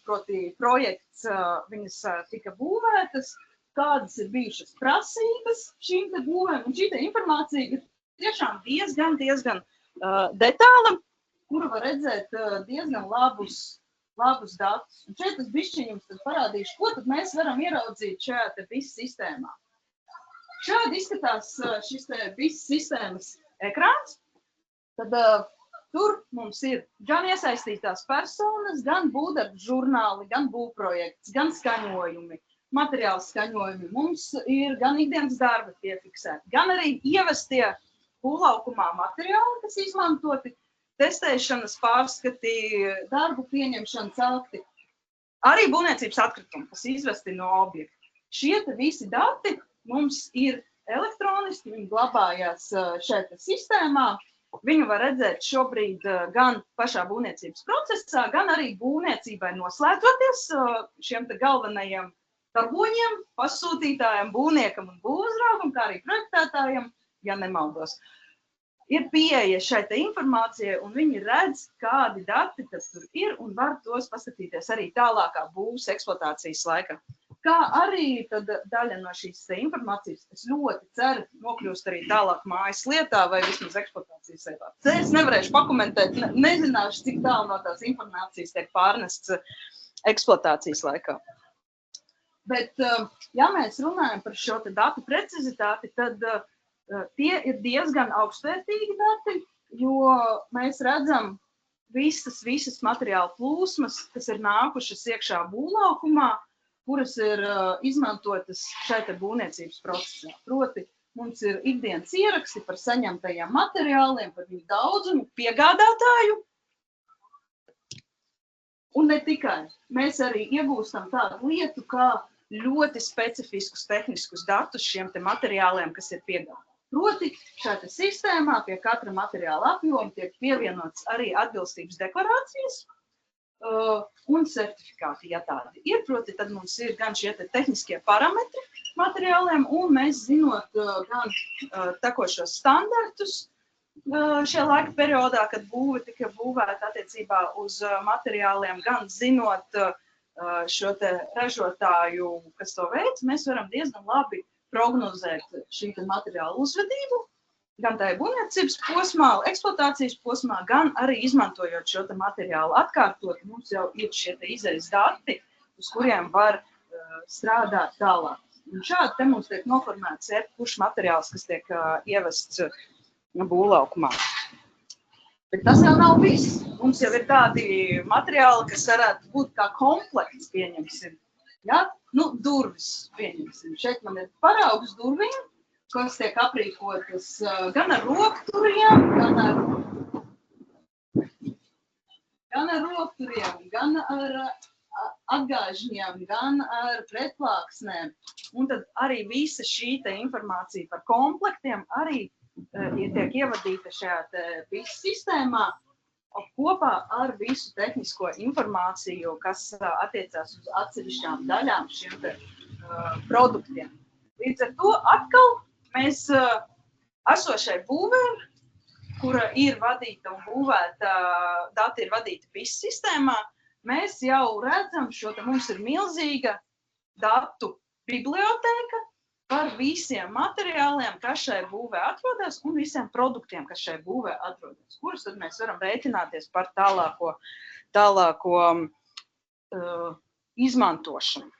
proti projekts, viņas tika būvētas, kādas ir bijušas prasības šīm te būvēm, un šī te informācija ir tiešām diezgan detāla, kuru var redzēt diezgan labus datus. Un šeit es bišķiņ jums tad parādīšu, ko tad mēs varam ieraudzīt šajā te BIS sistēmā. Šādi izskatās šis te BIS sistēmas ekrāns. Tad tur mums ir gan iesaistītās personas, gan būvdarbu žurnāli, gan būvprojekts, gan skaņojumi. Materiāla skaņojumi. Mums ir gan ikdienas darbi piefiksēti, gan arī ievestie būvlaukumā materiāli, kas izmantoti, testēšanas pārskati, darbu pieņemšanas akti, arī būvniecības atkritumi, kas izvesti no objekta. Šie te visi dati mums ir elektroniski, viņi glabājās šeit sistēmā. Viņu var redzēt šobrīd gan pašā būvniecības procesā, gan arī būvniecībai noslēdzoties šiem te galvenajiem darboņiem, pasūtītājiem, būvniekam un būvuzraugam, kā arī projektētājiem, ja nemaldos. Ir pieeja šai te informācijai, un viņi redz, kādi dati tas tur ir, un var tos paskatīties arī tālākā būvs eksploatācijas laikā. Kā arī tad daļa no šīs te informācijas, es ļoti ceru, nokļūst arī tālāk mājas lietā vai vismaz eksploatācijas lietā. Es nevarēšu pakomentēt, nezināšu, cik tālu no tās informācijas tiek pārnests eksploatācijas laikā. Bet, ja mēs runājam par šo te datu precizitāti, tad tie ir diezgan augstvērtīgi dati, jo mēs redzam visas materiāla plūsmas, kas ir nākušas iekšā būvlaukumā, kuras ir izmantotas šeit būvniecības procesā. Proti, mums ir ikdienas ieraksti par saņemtajiem materiāliem, par viņu daudzumu, piegādātāju. Un ne tikai. Mēs arī iegūstam tādu lietu, kā ļoti specifiskus tehniskus datus šiem te materiāliem, kas ir piegādāti. Proti, šāda sistēmā pie katra materiāla apjoma tiek pievienots arī atbilstības deklarācijas un certifikāti, ja tādi ir. Proti, tad mums ir gan šie te tehniskie parametri materiāliem, un mēs zinot gan tekošos standartus šajā laika periodā, kad būve tika būvēta attiecībā uz materiāliem, gan zinot šo te ražotāju, kas to veic, mēs varam diezgan labi prognozēt šī te materiāla uzvedību, gan tajā būvniecības posmā, eksploatācijas posmā, gan arī izmantojot šo te materiālu atkārtot. Mums jau ir šie te izejas dati, uz kuriem var strādāt tālāk. Un šādi te mums tiek noformēts kurš materiāls, kas tiek ievests būvlaukumā. Bet tas jau nav viss. Mums jau ir tādi materiāli, kas varētu būt kā komplekts, pieņemsim. Ja? Durvis, pieņemsim. Šeit man ir paraugs durvīm, kas tiek aprīkotas gan ar rokturiem, gan ar rokturiem, gan ar atgāžņiem, gan ar pretplāksnēm. Un tad arī visa šī informācija par komplektiem arī tiek ievadīta šajā BIS sistēmā kopā ar visu tehnisko informāciju, kas attiecās uz atsevišķām daļām šiem produktiem. Līdz ar to atkal mēs esošai būvē, kura ir vadīta un būvēta, dati ir vadīti BIS sistēmā, mēs jau redzam mums ir milzīga datu biblioteka par visiem materiāliem, kas šai būvē atrodas, un visiem produktiem, kas šai būvē atrodas, kurus tad mēs varam rēķināties par tālāko izmantošanu.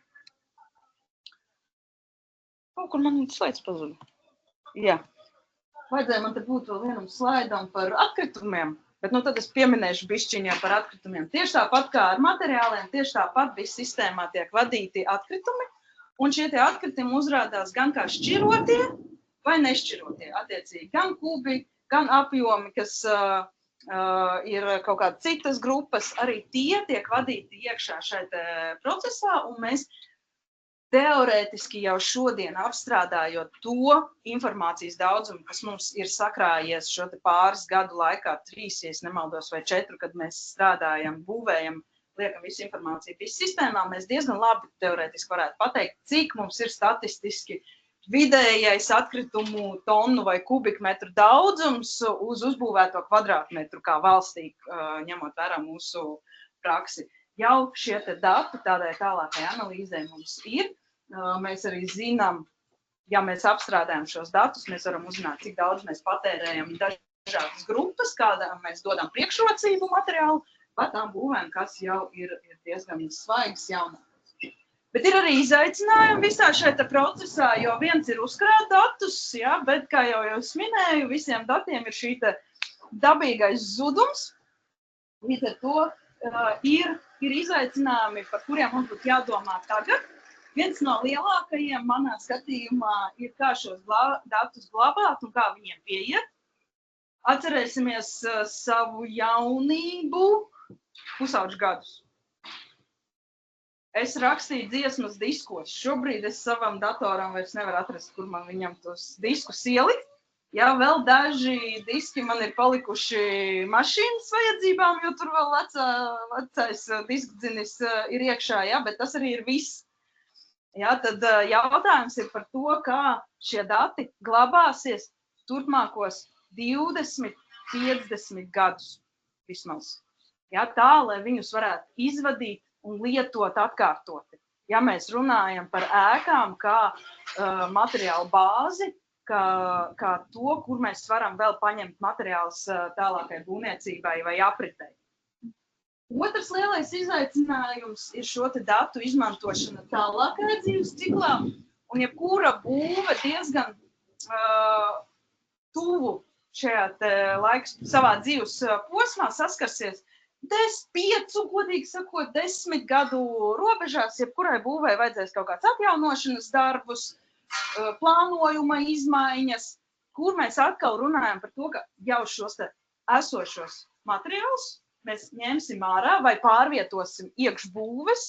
Kaut kur man slaids pazuda. Jā. Vajadzēja man te būt vēl vienam slaidam par atkritumiem, bet tad es pieminēšu bišķiņā par atkritumiem. Tieši tāpat kā ar materiāliem, tieši tāpat BIS sistēmā tiek vadīti atkritumi, un šie atkritumi uzrādās gan kā šķirotie vai nešķirotie, attiecīgi gan kubi, gan apjomi, kas ir kaut kādas citas grupas, arī tie tiek vadīti iekšā šai procesā, un mēs teorētiski jau šodien apstrādājot to informācijas daudzumu, kas mums ir sakrājies šo pāris gadu laikā, 3, ja nemaldos, vai 4, kad mēs strādājam, būvējam, liekam visu informāciju BIS sistēmā, mēs diezgan labi teorētiski varētu pateikt, cik mums ir statistiski vidējais atkritumu tonu vai kubikmetru daudzums uz uzbūvēto kvadrātmetru, kā valstī, ņemot vērā mūsu praksi. Jau šie dati tādai tālākai analīzē mums ir. Mēs arī zinām, ja mēs apstrādājam šos datus, mēs varam uzzināt, cik daudz mēs patērējam dažādas grupas, kādām mēs dodam priekšrocību materiālu, vai tām būvēm, kas jau ir diezgan svaigas jaunākas. Bet ir arī izaicinājumi visā šajā procesā, jo viens ir uzkrāt datus, ja, bet, kā jau es minēju, visiem datiem ir šī dabīgais zudums. Līdz ar to ir izaicinājumi, par kuriem mums būtu jādomā tagad. Viens no lielākajiem manā skatījumā ir, kā šos datus glabāt un kā viņiem pieiet. Atcerēsimies savu jaunību, pusauģu gadus. Es rakstīju dziesmas diskos. Šobrīd es savam datoram vairs nevaru atrast, kur man viņam tos diskus ielikt. Jā, vēl daži diski man ir palikuši mašīnas vajadzībām, jo tur vēl vecais diskdzinis ir iekšā, jā, bet tas arī ir viss. Jā, tad jautājums ir par to, kā šie dati glabāsies turpmākos 20, 50 gadus vismaz. Jā, tā, lai viņus varētu izvadīt un lietot atkārtoti. Ja mēs runājam par ēkām kā materiālu bāzi, kā to, kur mēs varam vēl paņemt materiālus tālākai būvniecībai vai apritei. Otrs lielais izaicinājums ir šo datu izmantošana tālākajā dzīves ciklā, un jebkura būve diezgan tuvu šajā savā dzīves posmā saskarsies 5, godīgi sakot, 10 gadu robežās, jebkurai būvei vajadzēs kaut kāds atjaunošanas darbus, plānojuma izmaiņas, kur mēs atkal runājam par to, ka jau šos esošos materiālus mēs ņemsim ārā vai pārvietosim iekšbūves,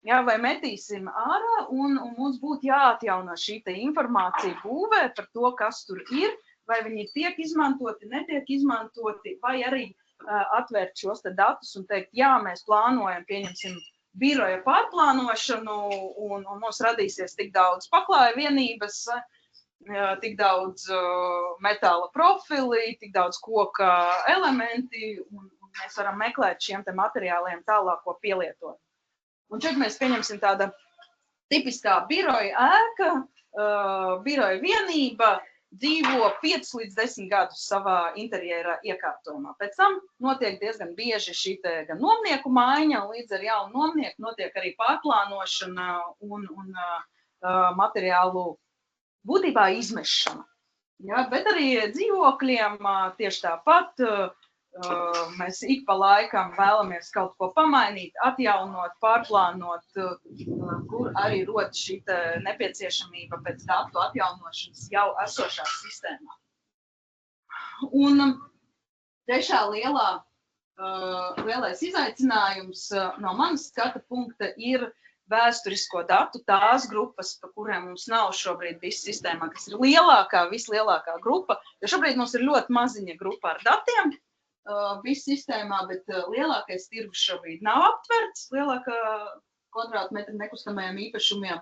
jā, vai metīsim ārā, un mums būtu jāatjauno šī informācija būvē par to, kas tur ir, vai viņi tiek izmantoti, netiek izmantoti, vai arī atvērt šos datus un teikt, jā, mēs plānojam, pieņemsim biroja pārplānošanu, un mums radīsies tik daudz paklāja vienības, tik daudz metāla profili, tik daudz koka elementi, un mēs varam meklēt šiem materiāliem tālāko pielietojumu. Un šeit mēs pieņemsim tāda tipiskā biroja ēka, biroja vienība, dzīvo 5 līdz 10 gadus savā interjera iekārtojumā. Pēc tam notiek diezgan bieži šī gan nomnieku maiņa, un līdz ar jaunu nomnieku notiek arī pārplānošana un materiālu būtībā izmešana. Ja, bet arī dzīvokļiem tieši tāpat mēs ik pa laikam vēlamies kaut ko pamainīt, atjaunot, pārplānot, kur arī rod šī nepieciešamība pēc datu atjaunošanas jau esošā sistēmā. Un trešā lielais izaicinājums no manas skata punkta ir vēsturisko datu tās grupas, pa kuriem mums nav šobrīd viss sistēmā, kas ir vislielākā grupa, jo šobrīd mums ir ļoti maziņa grupa ar datiem, viss sistēmā, bet lielākais tirgus šobrīd nav aptverts, lielākā kvadrātmetra nekustamajiem īpašumiem.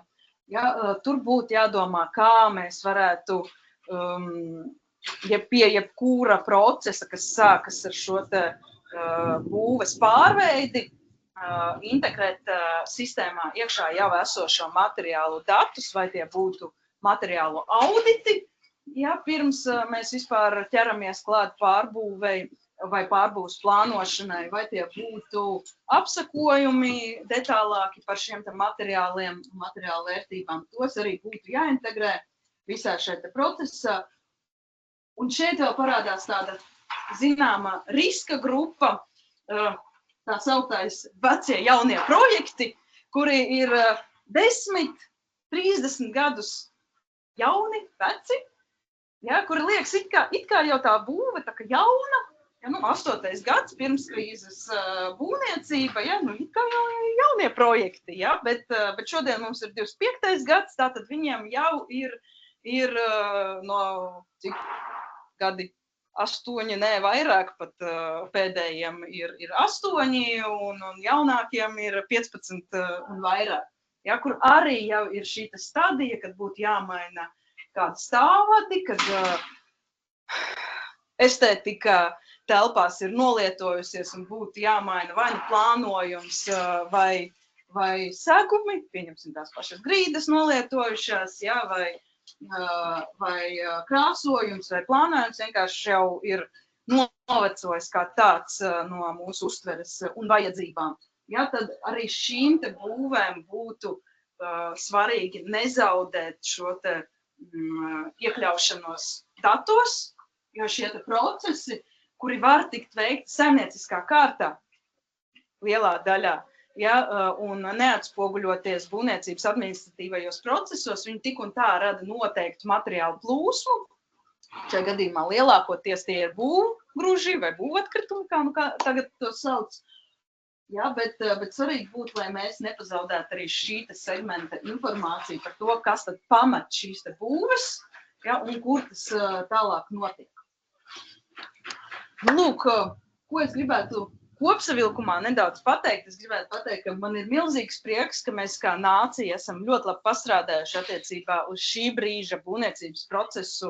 Ja, tur būtu jādomā, kā mēs varētu pie jebkura procesa, kas sākas ar šo būves pārveidi, integrēt sistēmā iekšā jau esošo materiālu datus, vai tie būtu materiālu auditi, ja pirms mēs vispār ķeramies klāt pārbūvei vai pārbūves plānošanai, vai tie būtu apsakojumi detālāki par šiem materiāliem, materiālu vērtībām. Tos arī būtu jāintegrē visā šajā procesā. Un šeit vēl parādās tāda zināma riska grupa, tā sauktais vecie jaunie projekti, kuri ir 10, 30 gadus jauni, veci, ja, kuri liekas it kā jau tā būve tā kā jauna, ja, 8. gads pirms krīzes būvniecība, ja, it kā jau jaunie projekti, ja, bet šodien mums ir 25. gads, tātad viņiem jau ir no cik gadi 8, ne vairāk, pat pēdējiem ir 8 un jaunākiem ir 15 un vairāk, ja, kur arī jau ir šī stadija, kad būtu jāmaina kāda stāvvadi, kad estētika telpās ir nolietojusies un būtu jāmaina vai nu plānojums vai segumi, pieņemsim tās pašas grīdas nolietojušās, ja, vai krāsojums vai plānojums vienkārši jau ir novecojis kā tāds no mūsu uztveres un vajadzībām. Ja, tad arī šīm būvēm būtu svarīgi nezaudēt šo iekļaušanos datos, jo šie procesi, kuri var tikt veikti saimnieciskā kārtā lielā daļā, ja, un neatspoguļoties būvniecības administratīvajos procesos, viņi tik un tā rada noteiktu materiālu plūsmu. Šajā gadījumā lielākoties tie ir būvgruži vai būvatkritumi, kā tagad to sauc. Ja, bet svarīgi būtu, lai mēs nepazaudētu arī šī segmenta informāciju par to, kas tad pamat šīs būves, ja, un kur tas tālāk notiek. Lūk, ko es gribētu kopsavilkumā nedaudz pateikt. Es gribētu pateikt, ka man ir milzīgs prieks, ka mēs kā nācija esam ļoti labi pastrādājuši attiecībā uz šī brīža būvniecības procesu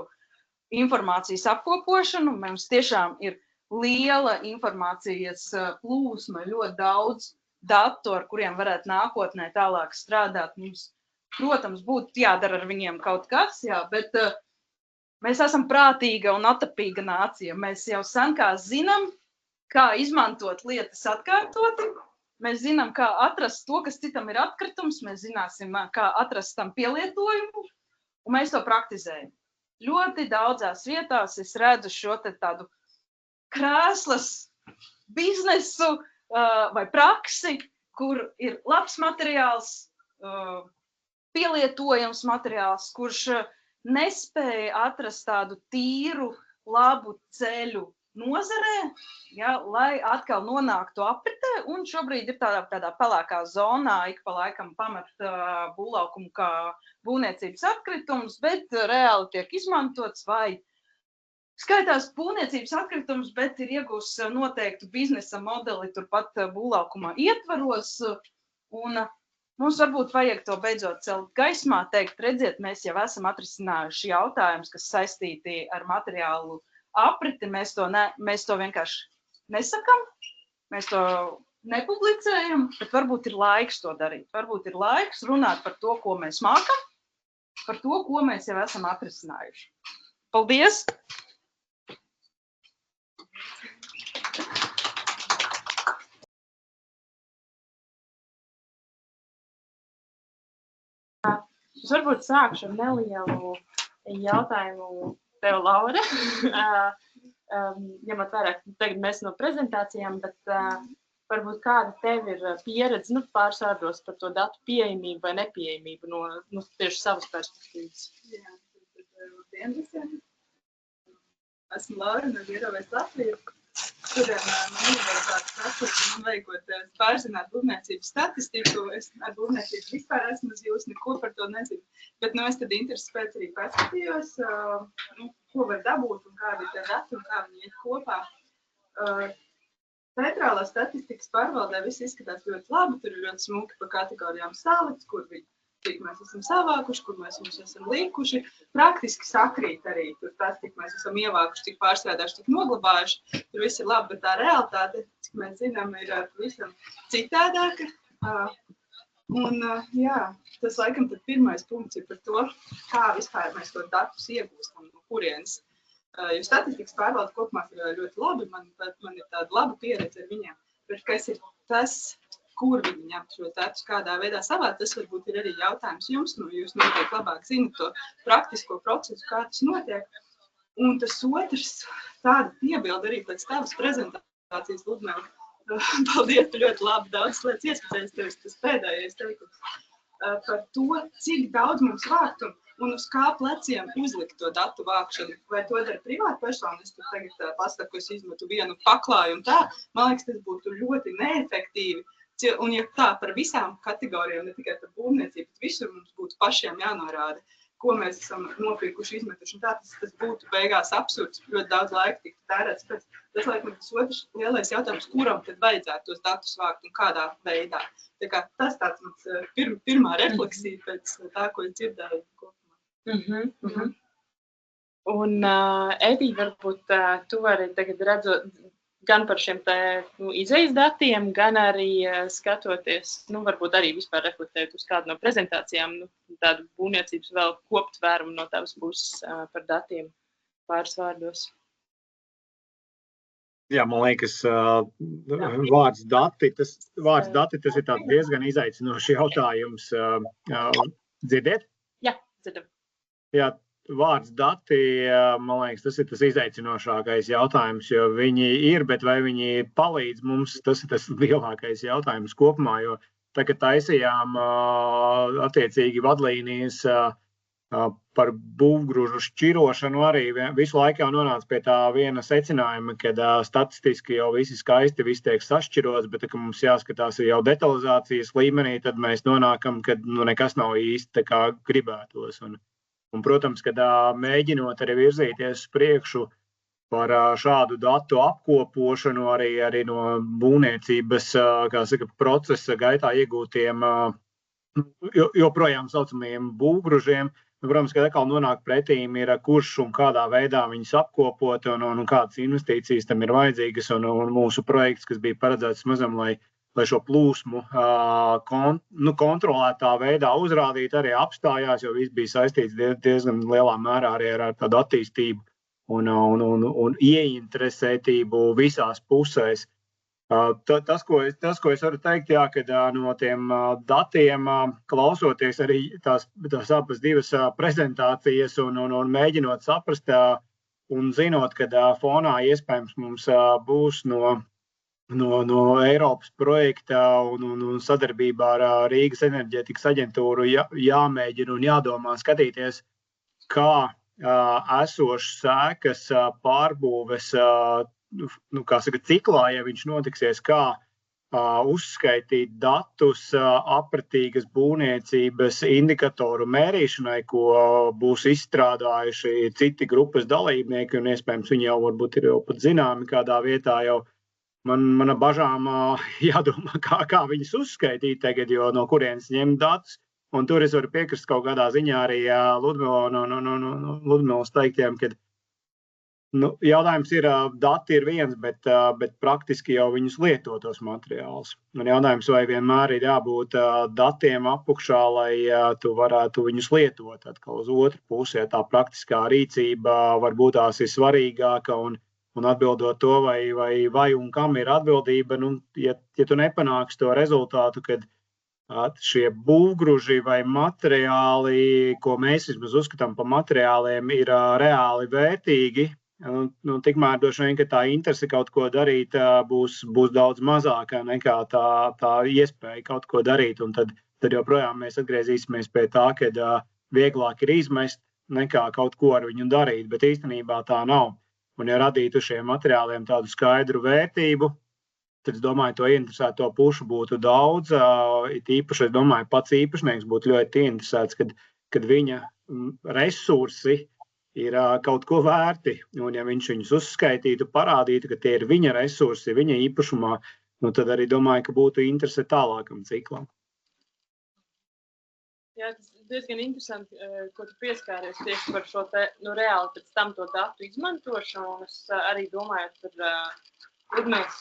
informācijas apkopošanu. Mums tiešām ir liela informācijas plūsma, ļoti daudz datu, ar kuriem varētu nākotnē tālāk strādāt. Mums, protams, būtu jādara ar viņiem kaut kas, jā, bet mēs esam prātīga un atapīga nācija. Mēs jau sen kā zinām, kā izmantot lietas atkārtoti. Mēs zinām, kā atrast to, kas citam ir atkritums. Mēs zināsim, kā atrast tam pielietojumu, un mēs to praktizējam. Ļoti daudzās vietās es redzu šo tādu krēslas biznesu vai praksi, kur ir labs materiāls, pielietojams materiāls, kurš nespēja atrast tādu tīru, labu ceļu nozarē, ja, lai atkal nonāktu apritē, un šobrīd ir tādā pelēkā zonā, ik pa laikam pamet būvlaukumu kā būvniecības atkritums, bet reāli tiek izmantots vai skaitās būvniecības atkritums, bet ir iegūs noteiktu biznesa modeli turpat būvlaukumā ietvaros, un mums varbūt vajag to beidzot celt gaismā, teikt, redziet, mēs jau esam atrisinājuši jautājumus, kas saistīti ar materiālu apriti, mēs to vienkārši nesakam, mēs to nepublicējam, bet varbūt ir laiks to darīt. Varbūt ir laiks runāt par to, ko mēs mākam, par to, ko mēs jau esam atrisinājuši. Paldies! Es varbūt sākšu ar nelielu jautājumu tev, Laura. ņemot vērā, tagad mēs no prezentācijām, bet varbūt kāda tev ir pieredze, pāris vārdos par to datu pieejamību vai nepieejamību no tieši savas perspektīvas. Jā, labdien visiem. Esmu Laura no Vierovēs Latvijas, kuriem man ir tāds prasības, man vajag pārzināt būvniecības statistiku. Es ar būvniecības vispār esmu uz jūs, neko par to nezinu. Bet es tad interesi pēc arī paskatījos, ko var dabūt un kādi ir tie dati un kā viņi iet kopā. Centrālā statistikas pārvaldē viss izskatās ļoti labi, tur ir ļoti smuki pa kategorijām salikts, cik mēs esam savākuši, kur mēs mums esam likuši. Praktiski sakrīt arī tur tas, cik mēs esam ievākuši, cik pārstrādājuši, cik noglabājuši. Tur viss ir labi, bet tā realitāte, cik mēs zinām, ir visam citādāka. Jā, tas laikam tad pirmais punkts ir par to, kā vispār mēs to datus iegūstam, no kurienes. Jo statistikas pārvalde kopumā ir ļoti labi, man ir tāda laba pieredze ar viņiem, bet kas ir tas, kur viņi ņem šo datus, kādā veidā savāc, tas varbūt ir arī jautājums jums, jūs noteikti labāk zinat to praktisko procesu, kā tas notiek. Un tas otrs, tāda piebilda arī pēc tavas prezentācijas, Ludmila. Paldies, tu ļoti labi daudz lietas ieskicējies, tevis tas pēdējais teikums par to, cik daudz mums vākt un uz kā pleciem uzlikt to datu vākšanu. Vai to dara privāta persona? Es tur tagad pasaku, ka es izmetu vienu paklājumu tā. Man liekas, tas būtu ļoti neefektīvi. Un ja tā par visām kategorijām, ne tikai par būvniecību, bet visur mums būtu pašiem jānorāda, ko mēs esam nopirkuši, izmetuši. Un tā tas būtu beigās absurds, ļoti daudz laika tiktu tērēts. Tas laikam tas otrs lielais jautājums, kuram tad vajadzētu tos datus vākt un kādā veidā. Tā kā tas tāds mans pirmā refleksija pēc tā, ko es dzirdēju kopumā. Un, Edī, varbūt tu vari tagad redzot gan par šiem izejas datiem, gan arī skatoties, varbūt arī vispār reflektēt uz kādu no prezentācijām, tādu būvniecības vēl koptvērumu no tavas puses par datiem pāris vārdos. Jā, man liekas, vārds dati, tas ir tāds diezgan izaicinošs jautājums. Dzirdiet? Jā, dzirdam. Jā, vārds dati, man liekas, tas ir tas izaicinošākais jautājums, jo viņi ir, bet vai viņi palīdz mums, tas ir tas lielākais jautājums kopumā, jo tā, kad taisījām attiecīgi vadlīnijas par būvgrūžu šķirošanu, arī visu laiku jau nonāca pie tā viena secinājuma, kad statistiski jau visi skaisti, viss tiek sašķirots, bet ka mums jāskatās jau detalizācijas līmenī, tad mēs nonākam, kad nekas nav īsti tā kā gribētos. Un, protams, kad mēģinot arī virzīties uz priekšu par šādu datu apkopošanu, arī no būvniecības, kā saka, procesa gaitā iegūtiem joprojām saucamajiem būvgružiem, protams, kad atkal nonāk pretīm ir kurš un kādā veidā viņus apkopot un kādas investīcijas tam ir vajadzīgas un mūsu projekts, kas bija paredzēts mazam, lai šo plūsmu kontrolētā veidā uzrādīt, arī apstājās, jo viss bija saistīts diezgan lielā mērā arī ar tādu attīstību un ieinteresētību visās pusēs. Tas, ko es varu teikt, jā, kad no tiem datiem klausoties arī tās abas divas prezentācijas un mēģinot saprast un zinot, kad fonā iespējams mums būs no Eiropas projekta un sadarbībā ar Rīgas enerģētikas aģentūru jāmēģina un jādomā skatīties, kā esošas sēkas pārbūves kā saka, ciklā, ja viņš notiksies, kā uzskaitīt datus apratīgas būvniecības indikatoru mērīšanai, ko būs izstrādājuši citi grupas dalībnieki, un iespējams viņi jau varbūt ir jau pat zināmi kādā vietā jau. Mana bažām jādomā, kā viņus uzskaitīt tagad, jo no kurienes ņemt datus, un tur es varu piekrist kaut kādā ziņā arī Ludmilas teiktiem, kad jautājums ir, dati ir viens, bet praktiski jau viņus lieto tos materiālus. Un jautājums, vai vienmēr ir jābūt datiem apakšā, lai tu varētu viņus lietot atkal uz otru pusi, ja tā praktiskā rīcība varbūt tās ir svarīgāka un atbildot to, vai un kam ir atbildība, ja tu nepanāksi to rezultātu, kad šie būvgruži vai materiāli, ko mēs vismaz uzskatām par materiāliem, ir reāli vērtīgi, Tikmēr droši vien, ka tā interese kaut ko darīt būs daudz mazāka nekā tā iespēja kaut ko darīt. Un tad joprojām mēs atgriezīsimies pie tā, ka vieglāk ir izmest nekā kaut ko ar viņu darīt, bet īstenībā tā nav. Un ja radītu šiem materiāliem tādu skaidru vērtību, tad es domāju, to ieinteresēto pušu būtu daudz. It īpaši, es domāju, pats īpašnieks būtu ļoti interesēts, kad viņa resursi ir kaut ko vērti. Un ja viņš viņus uzskaitītu, parādītu, ka tie ir viņa resursi, viņa īpašumā, tad arī domāju, ka būtu interese tālākam ciklam. Jā, tas ir diezgan interesanti, ko tu pieskāries tieši par šo te, reāli pēc tam to datu izmantošanu. Un es arī domāju par Ludmils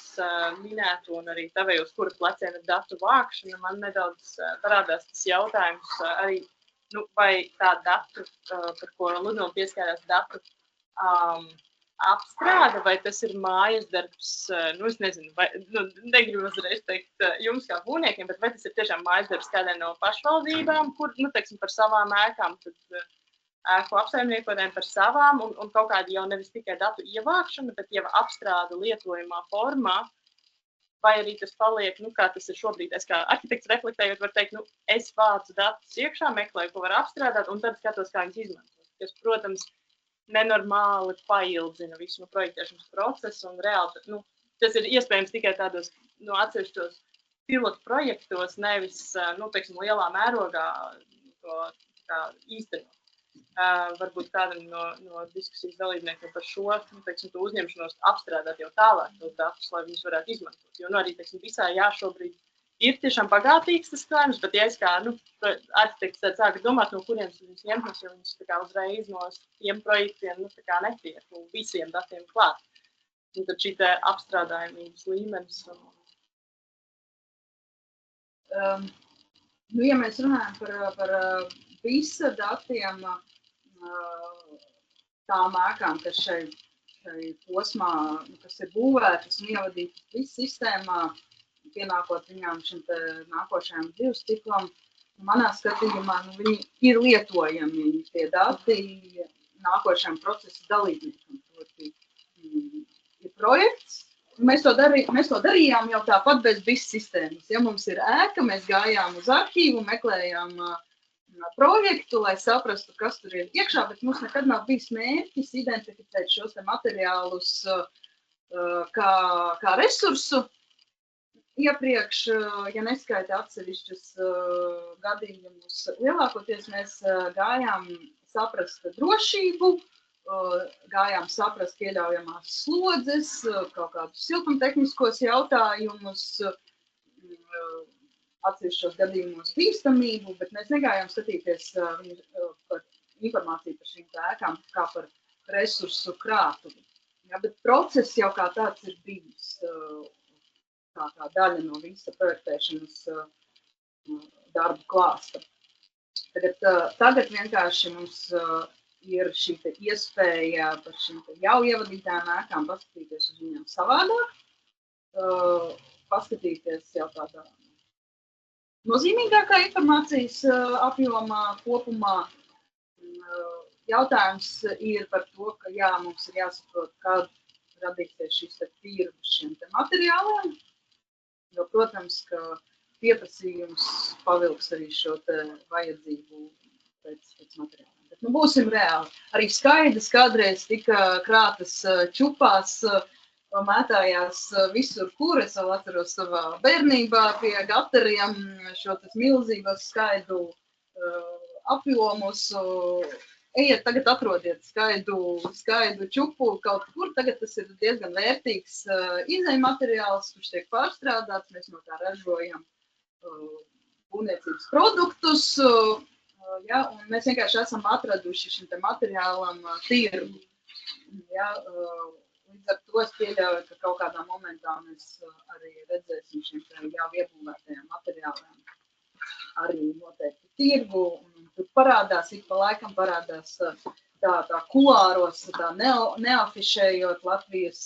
minētu un arī tavējos, kura pleciem ir datu vākšana. Man nedaudz parādās tas jautājums arī, vai tā datu, par ko Ludmila pieskārās datu apstrāde, vai tas ir mājas darbs, es nezinu, vai, negribu uzreiz teikt jums kā būvniekiem, bet vai tas ir tiešām mājas darbs kādai no pašvaldībām, kur, teiksim, par savām ēkām, tad ēku apsaimniekotēm par savām, un kaut kādi jau nevis tikai datu ievākšana, bet jau apstrāde lietojumā formā, vai arī tas paliek, kā tas ir šobrīd. Es kā arhitekts reflektējot, var teikt, es vācu datus iekšā, meklēju, ko var apstrādāt, un tad skatos, kā viņus izmantot. Kas, protams, nenormāli paildzina visu projektēšanas procesu, un reāli, tas ir iespējams tikai tādos, atsevišķos pilotu projektos, nevis, teiksim, lielā mērogā to īstenot. Varbūt kādam no diskusijas dalībniekiem par šo, teiksim, to uzņemšanos apstrādāt jau tālāk tos datus, lai viņus varētu izmantot. Jo, arī, teiksim, visā šobrīd ir tiešām bagātīgs tas klājums, bet ja es kā, arhitekts sāku domāt, no kurienes viņus ņemt, jo viņus tā kā uzreiz no tiem projektiem, tā kā netiek, visiem datiem klāt. Un tad šī te apstrādājumības līmenis. Ja mēs runājam par visa datiem, tām ēkām, kas šai posmā, kas ir būvētas un ievadītas viss sistēmā, pienākot viņām šim te nākošajam dzīves ciklam, manā skatījumā viņi ir lietojami tie dati nākošajam procesa dalībniekam. Ir projekts, mēs to darījām jau tāpat bez visas sistēmas. Ja mums ir ēka, mēs gājām uz arhīvu, meklējām projektu, lai saprastu, kas tur ir iekšā, bet mums nekad nav bijis mērķis identificēt šos te materiālus kā resursu. Iepriekš, ja neskaita atsevišķus gadījumus, lielākoties mēs gājām saprast drošību, gājām saprast pieļaujamās slodzes, kaut kādus siltumtehniskos jautājumus, atsevišķos gadījumos bīstamību, bet mēs negājām skatīties par informāciju par šīm ēkām kā par resursu krātuvi. Ja, bet process jau kā tāds ir bijis. Tā daļa no visa projektēšanas darbu klāsta. Tagad vienkārši mums ir šī iespēja par šīm jau ievadītām ēkām paskatīties uz viņām savādāk, paskatīties jau tādā nozīmīgākā informācijas apjomā kopumā. Jautājums ir par to, ka mums ir jāsaprot, kad radīsies šīs tirgus šiem materiāliem. Jo, protams, ka pieprasījums pavilks arī šo te vajadzību pēc materiāliem. Bet būsim reāli. Arī skaidrs kādreiz tika krātas čupās, mētājās visur, kur es vēl atceros savā bērnībā pie gateriem šo tas milzīgos skaidu apjomus. Ejiet, tagad atrodiet skaidu čupu kaut kur. Tagad tas ir diezgan vērtīgs izēju materiāls, kurš tiek pārstrādāts. Mēs no tā ražojam būvniecības produktus. Ja, un mēs vienkārši esam atraduši šim te materiālam tirgu. Ja, līdz ar to es pieļauju, ka kaut kādā momentā mēs arī redzēsim šiem jau iebūvētajiem materiāliem arī noteikti tirgu. Tur parādās, ik pa laikam parādās tā kulāros, tā neafišējot Latvijas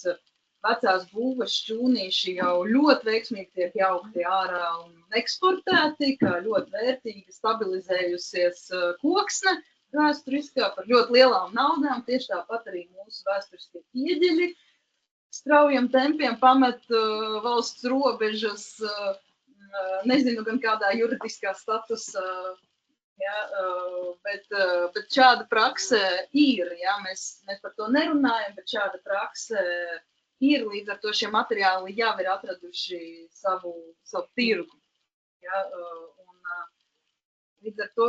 vecās būves šķūnīši jau ļoti veiksmīgi tiek jaukti ārā un eksportēti, kā ļoti vērtīgi stabilizējusies koksne. vēsturiskā par ļoti lielām naudām, tieši tāpat arī mūsu vēsturiskie ieģeļi straujiem tempiem pamet valsts robežas, nezinu gan kādā juridiskā statusā, ja, bet šāda prakse ir, ja, mēs par to nerunājam, bet šāda prakse ir, līdz ar to šie materiāli jau ir atraduši savu tirgu. Ja, un līdz ar to,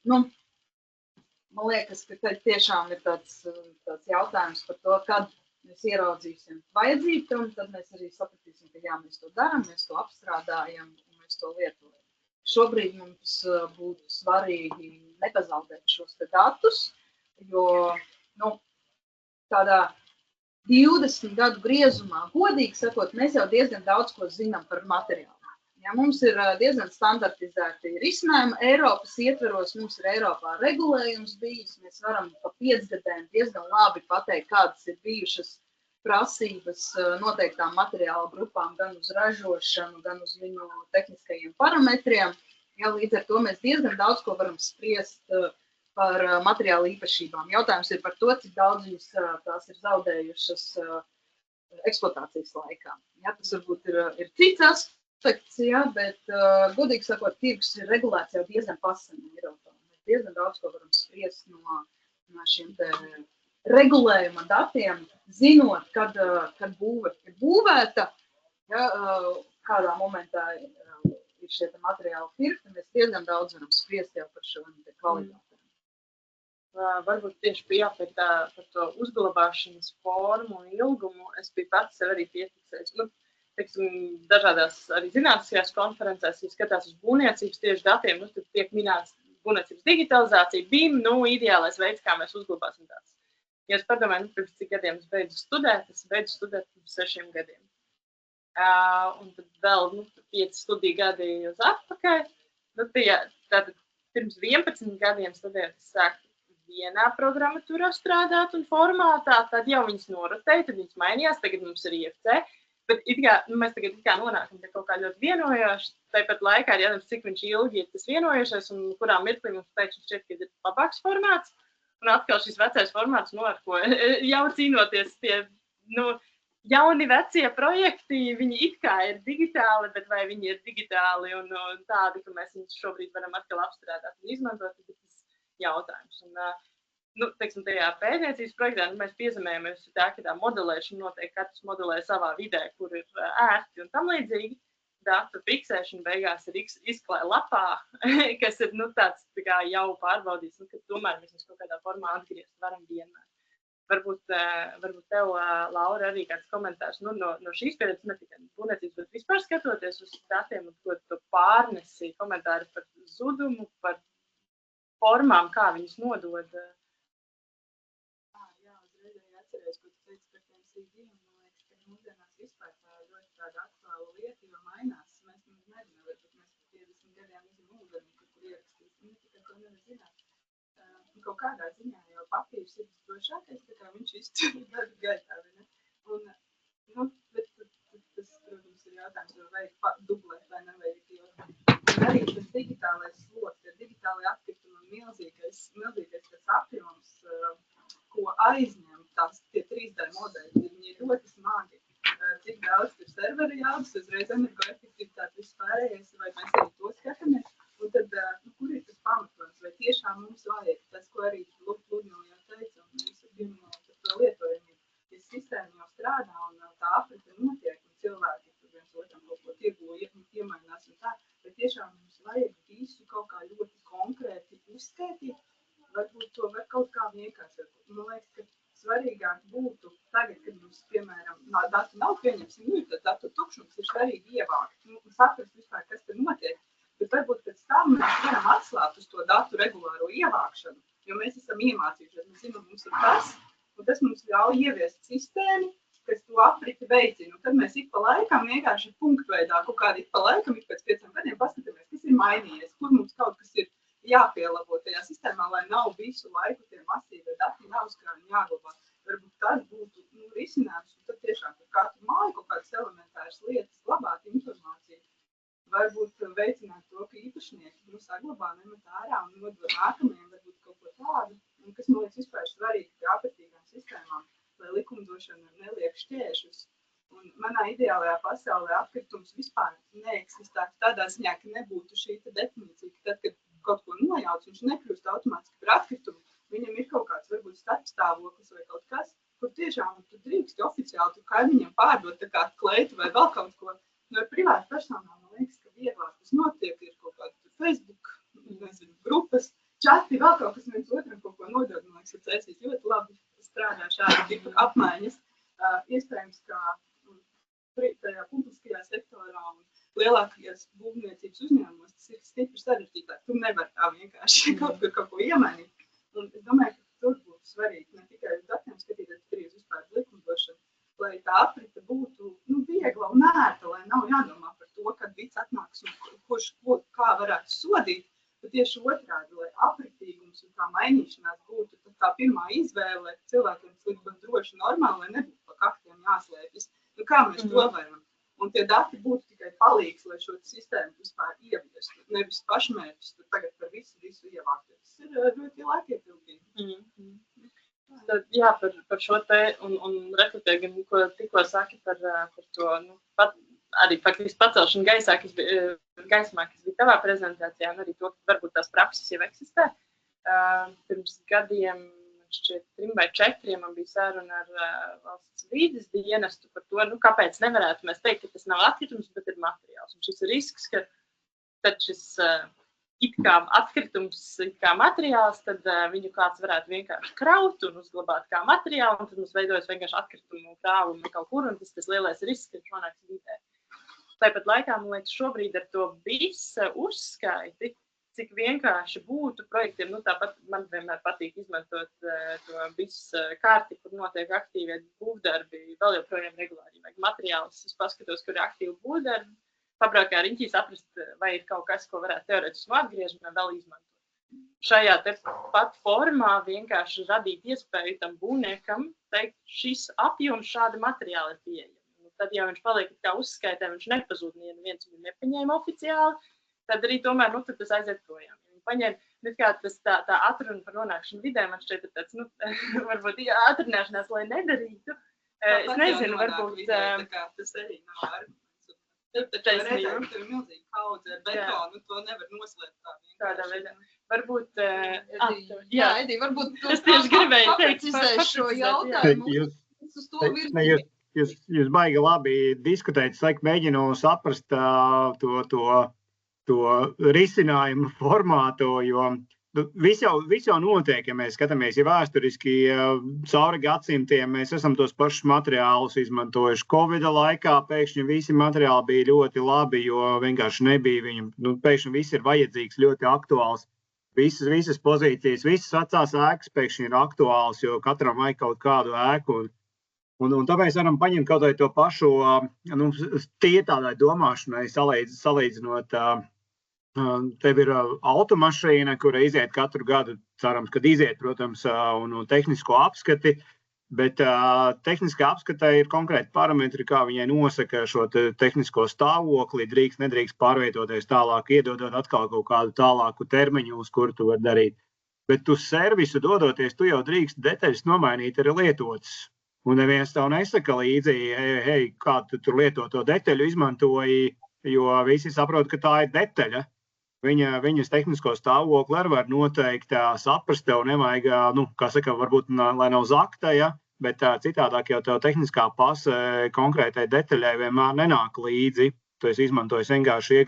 nu, man liekas, ka tiešām ir tāds jautājums par to, kad mēs ieraudzīsim vajadzību, un tad mēs arī sapratīsim, ka jā, mēs to darām, mēs to apstrādājam un mēs to lietojam. Šobrīd mums būtu svarīgi nepazaudēt šos te datus, jo, nu, tādā 20 gadu griezumā, godīgi sakot, mēs jau diezgan daudz ko zinām par materiālu. Ja, mums ir diezgan standartizēti risinājumi Eiropas ietveros, mums ir Eiropā regulējums bijis, mēs varam pa 5 gadiem diezgan labi pateikt, kādas ir bijušas prasības noteiktām materiālu grupām, gan uz ražošanu, gan uz viņu tehniskajiem parametriem. Ja, līdz ar to mēs diezgan daudz ko varam spriest par materiālu īpašībām. Jautājums ir par to, cik daudz viņas tās ir zaudējušas eksploatācijas laikā. Ja, tas varbūt ir cits aspekts, ja, bet, godīgi sakot, tirgus ir regulēts jau diezgan pasen Eiropā. Mēs diezgan daudz ko varam spriest no šiem te regulējuma datiem, zinot, kad būve ir būvēta, ja, kādā momentā ir šie materiāli pirkti, mēs diezgan daudz varam spriest jau par šo kvalitātēm. Varbūt tieši jāpēc par to uzglabāšanas formu un ilgumu es biju pats sev arī piefiksējis. Nu, teiksim, dažādās arī zinātniskajās konferencēs, ja skatās uz būvniecības tieši datiem, nu, tad tiek minēts būvniecības digitalizācija, BIM, nu, ideālais veids, kā mēs uzglabāsim tās. Ja es padomāju, pirms cik gadiem es beidzu studēt pirms 6 gadiem. Un tad vēl 5 studiju gadi uz atpakaļ. Nu, tātad pirms 11 gadiem studējot, es sāku vienā programmatūrā strādāt un formātā, tad jau viņas norotēja, tad viņas mainījās, tagad mums ir IFC. Bet mēs tagad nonākam pie kaut kā ļoti vienojoši, tāpat laikā ir jādams, cik viņš ilgi ir tas vienojošais un kurā mirklī mums pēkšņi šķiet, ka ir labāks formāts. Un atkal šis vecais formāts, ar ko jau cīnoties tie jauni vecie projekti, viņi it kā ir digitāli, bet vai viņi ir digitāli un tādi, ka mēs viņus šobrīd varam atkal apstrādāt un izmantot, ir tas jautājums. Un, teiksim, tajā pētniecības projektā mēs piezemējamies tā, ka tā modelēšana notiek, katrs modelē savā vidē, kur ir ērti un tam līdzīgi. Datu fiksēšana beigās ir izklāja lapā, kas ir tāds tā kā jau pārbaudīts, ka tomēr mēs kaut kādā formā atgriezt varam vienmēr. Varbūt tev, Laura, arī kāds komentārs no šīs pieredzes, ne tikai būvniecības, bet vispār skatoties uz datiem un to pārnesi, komentāri par zudumu, par formām, kā viņas nodod. Jā, uzreiz arī atceries, ko tu teici par tiem CD, un man liekas, ka mūsdienās vispār tā ļoti tāda aktuāla lieta, jo mainās. Mēs nezinām, varbūt mēs par 50 gadiem izim ūdeni, kur ierakstīsim, tikai to nevar zināt. Kaut kādā ziņā jau papīrs ir drošākais, tā kā viņš iztur gadu gaitā, vai ne? Un, bet tas, protams, ir jautājums, vai vajag dublēt vai nevajag, jo arī tas digitālais sloks, ir digitāli atkritumi un milzīgais tas apjoms, ko aizņem tie 3D modeļi, viņi ir ļoti smagi. Cik daudz tur serveri jaudas, uzreiz energoefektivitāte vispārējais, vai mēs arī to skatāmies. Un tad, kur ir tas pamatojums, vai tiešām mums vajag tas, ko arī Ludmila jau teica, un mēs pieminējām par to lietojumību. Ja sistēma jau strādā un tā aprite notiek, un cilvēki tur viens otram kaut ko tirgo, iemainās un tā, bet tiešām mums vajag visu kaut kā ļoti konkrēti uzskaitīt, varbūt to var kaut kā vienkārši. Man liekas, ka svarīgāk būtu tagad, kad mums, piemēram, datu nav pieņemsim, tad datu tukšums ir svarīgi ievākt, un saprast vispār, kas tur notiek. Bet varbūt pēc tam mēs varam atslāt uz to datu regulāro ievākšanu, jo mēs esam iemācījušies, mēs zinām, mums ir tas, un tas mums ļauj ieviest sistēmu, kas to apriti veicina. Un tad mēs ik pa laikam vienkārši punktveidā, kaut kādi ik pa laikam, ik pēc 5 gadiem paskatāmies, kas ir mainījies, kur mums kaut kas ir jāpielabo tajā sistēmā, lai nav visu laiku tie masīvie dati jāuzkrāj un jāglabā. Varbūt tas būtu risinājums, un tad tiešām par katru māju kaut kādas elementāras lietas glabāt informāciju. Varbūt veicināt to, ka īpašnieki saglabā nemet ārā un nodod nākamajiem varbūt kaut ko tādu, šķēršus. Un manā ideālajā pasaulē atkritums vispār neeksistētu tādā ziņā, ka nebūtu šī definīcija, ka tad, kad kaut ko nojauc, viņš nekļūst automātiski par atkritumu, viņam ir kaut kāds varbūt starpstāvoklis vai kaut kas, kur tiešām tu drīksti oficiāli tu kaimiņiem pārdot tā kā kleitu vai vēl kaut ko. No privāta personām, man liekas, ka vieglāk tas notiek, ir kaut kāda Facebook, nezinu, grupas, čati, vēl kaut kas viens otram kaut ko nodod, man liekas, ka Cēsīs ļoti labi strādā šādi tipu apmaiņas. Iespējams, ka tajā publiskajā sektorā un lielākajās būvniecības uzņēmumos tas ir stipri sarežģītāk. Tu nevar tā vienkārši kaut ko iemainīt. Un es domāju, ka tur būtu svarīgi ne tikai uz datiem skatīties, bet arī uz vispār likumdošanu, lai tā aprite būtu viegla un ērta, lai nav jādomā par to, kad viss atnāks un kā varētu sodīt, bet tieši otrādi, lai apritīgums un kā mainīšanās būtu tā pirmā izvēle, lai cilvēkiem sliktu droši normāli, lai nebūtu pa kaktiem jāslēpjas. Kā mēs to varam? Un tie dati būtu tikai palīgs, lai šo sistēmu vispār ieviestu, nevis pašmērķis, tur tagad par visu ievākt. Tas ir ļoti laikietilpīgi. Tad, jā, par šo te un reflektēju gan, ko tikko saki par to, arī faktiski pacelšanu gaismā, kas bija tavā prezentācijā, un arī to, ka varbūt tās prakses jau eksistē. Pirms gadiem, šķiet 3 vai 4, man bija saruna ar valsts vīdes dienestu par to, kāpēc nevarētu mēs teikt, ka tas nav atkritums, bet ir materiāls. Un šis ir risks, ka tad šis it kā atkritums, it kā materiāls, tad viņu kāds varētu vienkārši kraut un uzglabāt kā materiālu, un tad mums veidojas vienkārši atkritumu krāvumi kaut kur, un tas lielais risks, ka viņš nonāks vidē. Tāpat laikā, man liekas, šobrīd ar to visu uzskaiti, cik vienkārši būtu projektiem, tāpat man vienmēr patīk izmantot to visu kārti, kur notiek aktīvie būvdarbi, vēl joprojām regulāri vajag materiālus. Es paskatos, kur ir aktīvi būvdarbi, pabraukā riņķīs aprast, vai ir kaut kas, ko varētu teorētiski atgriežamā vēl izmantot. Šajā te pat formā vienkārši radīt iespēju tam būvniekam teikt, šis apjoms šādi materiāli ir pieejami. Tad, ja viņš paliek kā uzskaitē, viņš nepazūd, neviens viņu nepaņēma oficiāli, tad arī tomēr, tad tas aiziet projām. Viņi paņēma, kā tas tā atruna par nonākšanu vidē, man šķiet tāds, varbūt atrunāšanās, lai nedarītu. Es nezinu, varbūt... Tas arī nav arguments. Taču redzēt, ka ir milzīgi kaudze betonu, to nevar noslēpt tā vienkārši. Tādā veidā. Varbūt... Jā, Edī, varbūt es tieši gribēju teikt, šo jautājumu. Jūs baigi labi diskutēt, es laikam mēģinu saprast to risinājumu formātu, jo viss jau notiek, ja mēs skatāmies, ja vēsturiski cauri gadsimtiem mēs esam tos pašus materiālus izmantojuši. Covida laikā pēkšņi visi materiāli bija ļoti labi, jo vienkārši nebija viņam, pēkšņi viss ir vajadzīgs, ļoti aktuāls. Visas pozīcijas, visas vecās ēkas pēkšņi ir aktuāls, jo katram vajag kaut kādu ēku. Un tāpēc varam paņemt kaut vai to pašu, tie tādai domāšanai salīdzinot, tev ir automašīna, kura iziet katru gadu, cerams, kad iziet, protams, un tehnisko apskati, bet tehniskā apskatē ir konkrēti parametri, kā viņai nosaka šo tehnisko stāvokli, drīkst, nedrīkst pārvietoties tālāk, iedodot atkal kaut kādu tālāku termiņu, uz kuru tu vari darīt. Bet uz servisu dodoties, tu jau drīkst detaļas nomainīt arī lietotas. Un neviens tev nesaka līdzi, hei, kā tu tur lietoto detaļu izmantoji, jo visi saprot, ka tā ir detaļa. Viņas tehnisko stāvokli arī var noteikti saprast, tev nevajag, kā saka, varbūt, lai nav zakta, ja, bet citādāk jau tev tehniskā pase konkrētai detaļai vienmēr nenāk līdzi. Tu esi izmantojis vienkārši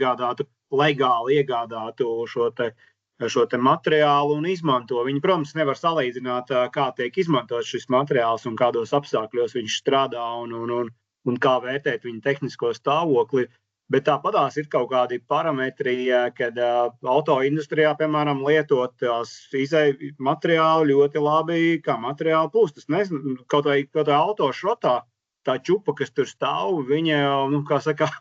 legāli iegādātu šo te materiālu un izmanto. Viņi, protams, nevar salīdzināt, kā tiek izmantots šis materiāls un kādos apstākļos viņš strādā un kā vērtēt viņa tehnisko stāvokli. Bet tāpatās ir kaut kādi parametri, kad autoindustrijā, piemēram, lietot tās izēju materiālu ļoti labi, kā materiālu plūstas. Kaut vai auto šrotā, tā čupa, kas tur stāv, viņa, kā saka,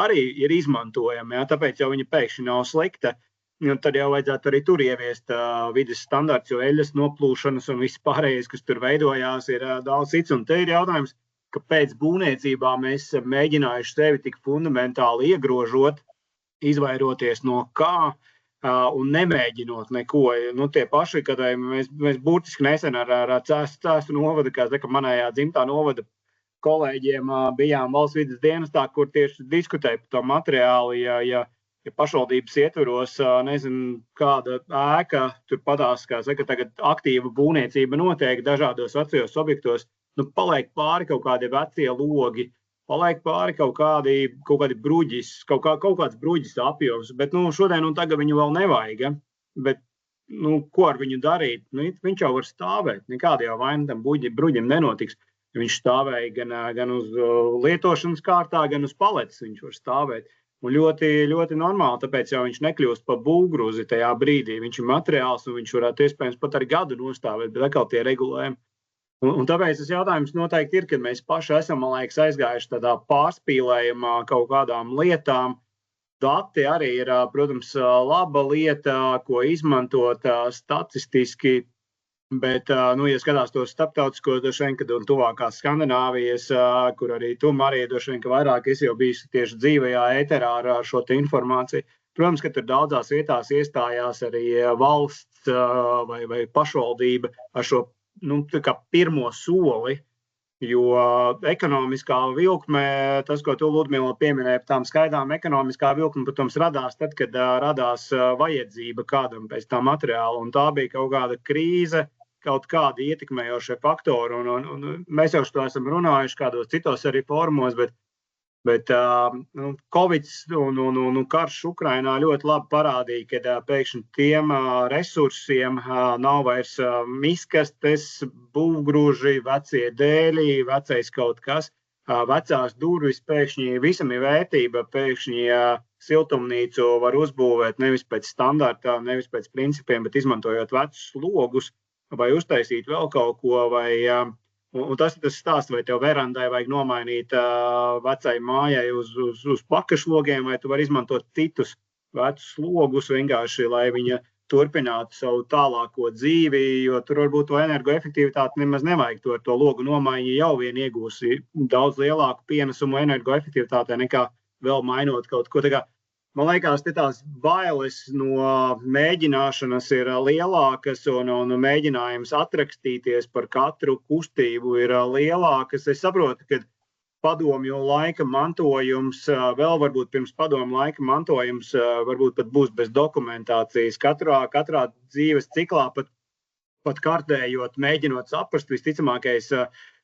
arī ir izmantojama, ja? Tāpēc jau viņa pēkšņi nav slikta. Tad jau vajadzētu arī tur ieviest vides standarts, jo eļas noplūšanas un viss pārējais, kas tur veidojās, ir daudz cits. Un te ir jautājums, kāpēc būvniecībā mēs esam mēģinājuši sevi tik fundamentāli iegrožot, izvairoties no kā un nemēģinot neko. Tie paši, kad mēs būtiski nesen ar Cēsu novada, kā manējā dzimtā novada kolēģiem bijām valsts vides dienestā, kur tieši diskutēja par to materiālu, ja pašvaldības ietvaros, nezinu, kāda ēka tur padās, kā saka, tagad aktīva būvniecība notiek dažādos vecajos objektos, paliek pāri kaut kādi vecie logi, paliek pāri kaut kādi bruģis, kaut kāds bruģis apjoms, bet, šodien un tagad viņu vēl nevajag, ja? Bet, ko ar viņu darīt? Viņš jau var stāvēt, nekāda jau vaina tam bruģim nenotiks. Viņš stāvēja gan uz lietošanas kārtā, gan uz paletes viņš var stāvēt. Un ļoti, ļoti normāli, tāpēc jau viņš nekļūst par būvgrūzi tajā brīdī. Viņš ir materiāls un viņš varētu iespējams pat ar gadu nostāvēt, bet atkal tie regulējumi. Un tāpēc tas jautājums noteikti ir, kad mēs paši esam, man liekas, aizgājuši tādā pārspīlējumā kaut kādām lietām. Dati arī ir, protams, laba lieta, ko izmantot statistiski, bet, ja skatās tos starptautiskos, kad un tuvākās Skandināvijas, kur arī tu, Marija, ka vairāk es jau biju tieši dzīvajā ēterā ar šo te informāciju. Protams, ka tur daudzās vietās iestājās arī valsts vai pašvaldība ar šo kā pirmo soli, jo ekonomiskā vilkme, tas, ko tu, Ludmila, pieminēji par tām skaidām, ekonomiskā vilkme, protams, radās tad, kad radās vajadzība kādam pēc tā materiāla, un tā bija kaut kāda krīze, kaut kādi ietekmējošie faktori, un mēs jau to esam runājuši kādos citos arī formos, bet Covid un karš Ukrainā ļoti labi parādīja, ka pēkšņi tiem resursiem nav vairs miskastes, būvgrūži, vecie dēļi, vecais kaut kas, vecās durvis, pēkšņi visam ir vērtība, pēkšņi siltumnīcu var uzbūvēt nevis pēc standartām, nevis pēc principiem, bet izmantojot vecus logus, vai uztaisīt vēl kaut ko, un tas ir tas stāsts, vai tev verandai vajag nomainīt vecai mājai uz pakašlogiem, vai tu vari izmantot citus vecus logus vienkārši, lai viņa turpinātu savu tālāko dzīvi, jo tur varbūt to energoefektivitāti nemaz nevajag. To logu nomaiņu jau vien iegūsi daudz lielāku pienesumu energoefektivitātē nekā vēl mainot kaut ko. Man liekas, tās bailes no mēģināšanas ir lielākas un mēģinājums atrakstīties par katru kustību ir lielākas. Es saprotu, ka padomju laika mantojums, vēl varbūt pirms padomju laika mantojums, varbūt pat būs bez dokumentācijas. Katrā dzīves ciklā pat kartējot, mēģinot saprast, visticamākais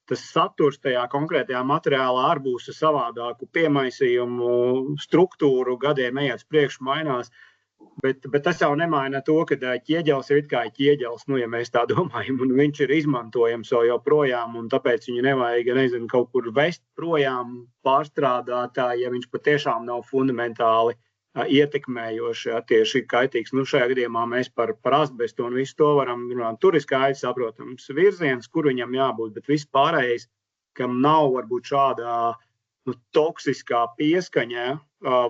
tas saturs tajā konkrētajā materiālā arī būs savādāku piemaisījumu, struktūru, gadiem ejot priekšu mainās, bet tas jau nemaina to, ka ķieģels ir it kā ķieģels, ja mēs tā domājam, un viņš ir izmantojams joprojām, un tāpēc viņu nevajag, kaut kur vest projām, pārstrādāt, ja viņš patiešām nav fundamentāli ietekmējoši, tieši kaitīgs. Šajā gadījumā mēs par asbestu un visu to varam runāt. Tur ir skaidrs, saprotams, virziens, kur viņam jābūt, bet viss pārējais, kam nav varbūt šādā toksiskā pieskaņā,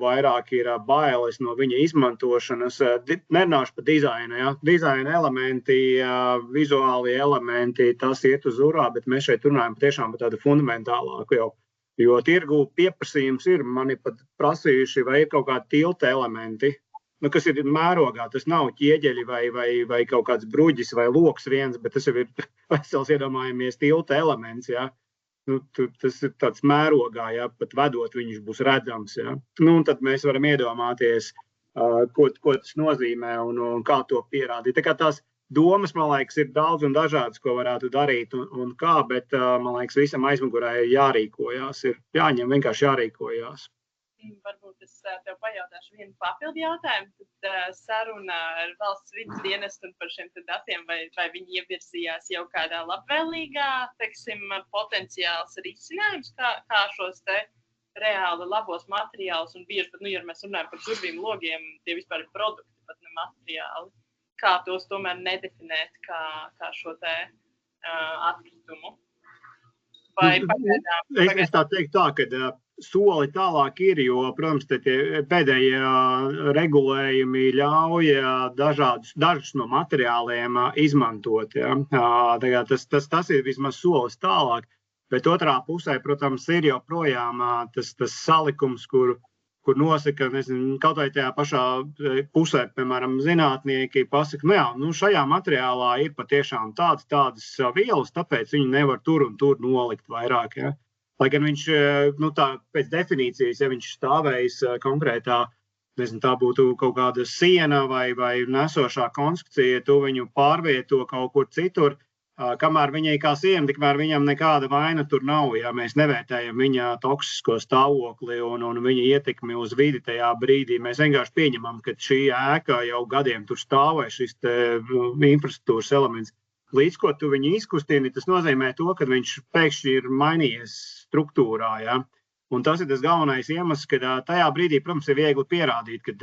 vairāk ir bailes no viņa izmantošanas. Nerunāšu par dizainu, ja? Dizaina elementi, vizuāli elementi, tas iet uz urā, bet mēs šeit runājam tiešām par tādu fundamentālāku jau. Jo tirgu pieprasījums ir, mani pat prasījuši, vai ir kaut kādi tilta elementi, kas ir mērogā. Tas nav ķieģeļi vai kaut kāds bruģis vai loks viens, bet tas jau ir vesels iedomājamies tilta elements. Ja? Tas ir tāds mērogā, ja? Pat vedot viņš būs redzams. Ja? Un tad mēs varam iedomāties, ko tas nozīmē un kā to pierādīt. Tā kā tās domas, man liekas, ir daudz un dažādas, ko varētu darīt un kā, bet, man liekas, visam aizmugurē jārīkojās, ir jāņem vienkārši jārīkojās. Varbūt es tev pajautāšu vienu papildu jautājumu, tad saruna ar valsts vides dienestu un par šiem datiem, vai viņi ievirzījās jau kādā labvēlīgā, potenciāls risinājums, kā šos te reāli labos materiālus un bieži pat, ja mēs runājam par durvīm logiem, tie vispār ir produkti, pat ne materiāli. Kā tos tomēr nedefinēt kā šo te atkritumu? Es tā teiktu tā, ka soli tālāk ir, jo, protams, tie pēdējie regulējumi ļauj dažus no materiāliem izmantot. Ja? Tas ir vismaz solis tālāk, bet otrā pusē, protams, ir joprojām tas salikums, kur nosaka, kaut vai tajā pašā pusē, piemēram, zinātnieki pasaka, šajā materiālā ir patiešām tādas vielas, tāpēc viņi nevar tur un tur nolikt vairāk. Ja? Lai gan viņš, nu tā pēc definīcijas, ja viņš stāvējis konkrētā, nezinu, tā būtu kaut kāda siena vai nesošā konstrukcija, tu viņu pārvieto kaut kur citur, kamēr viņai kā siena, tikmēr viņam nekāda vaina tur nav, ja mēs nevērtējam viņa toksisko stāvokli un viņa ietekmi uz vidi tajā brīdī. Mēs vienkārši pieņemam, ka šī ēka jau gadiem tur stāvē, šis infrastruktūras elements. Līdz ko tu viņu izkustini, tas nozīmē to, ka viņš pēkšņi ir mainījies struktūrā. Ja? Un tas ir tas galvenais iemesls, ka tajā brīdī, protams, ir viegli pierādīt, ka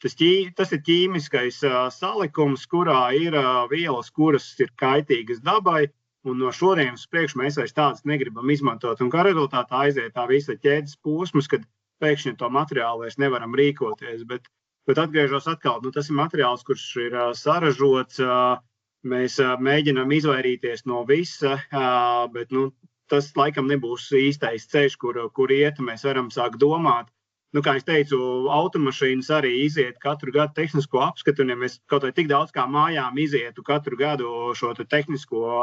tas ir ķīmiskais salikums, kurā ir vielas, kuras ir kaitīgas dabai, un no šodienas priekš mēs vairs tādas negribam izmantot. Un kā rezultātā aiziet tā visa ķēdes posms, kad pēkšņi to materiālu vairs nevaram rīkoties. Bet atgriežos atkal, nu, tas ir materiāls, kurš ir saražots. Mēs mēģinām izvairīties no visa, bet nu, tas laikam nebūs īstais ceļš, kur iet. Mēs varam sākt domāt. Nu, kā es teicu, automašīnas arī iziet katru gadu tehnisko apskatu, un ja mēs kaut vai tik daudz kā mājām izietu katru gadu šo tehnisko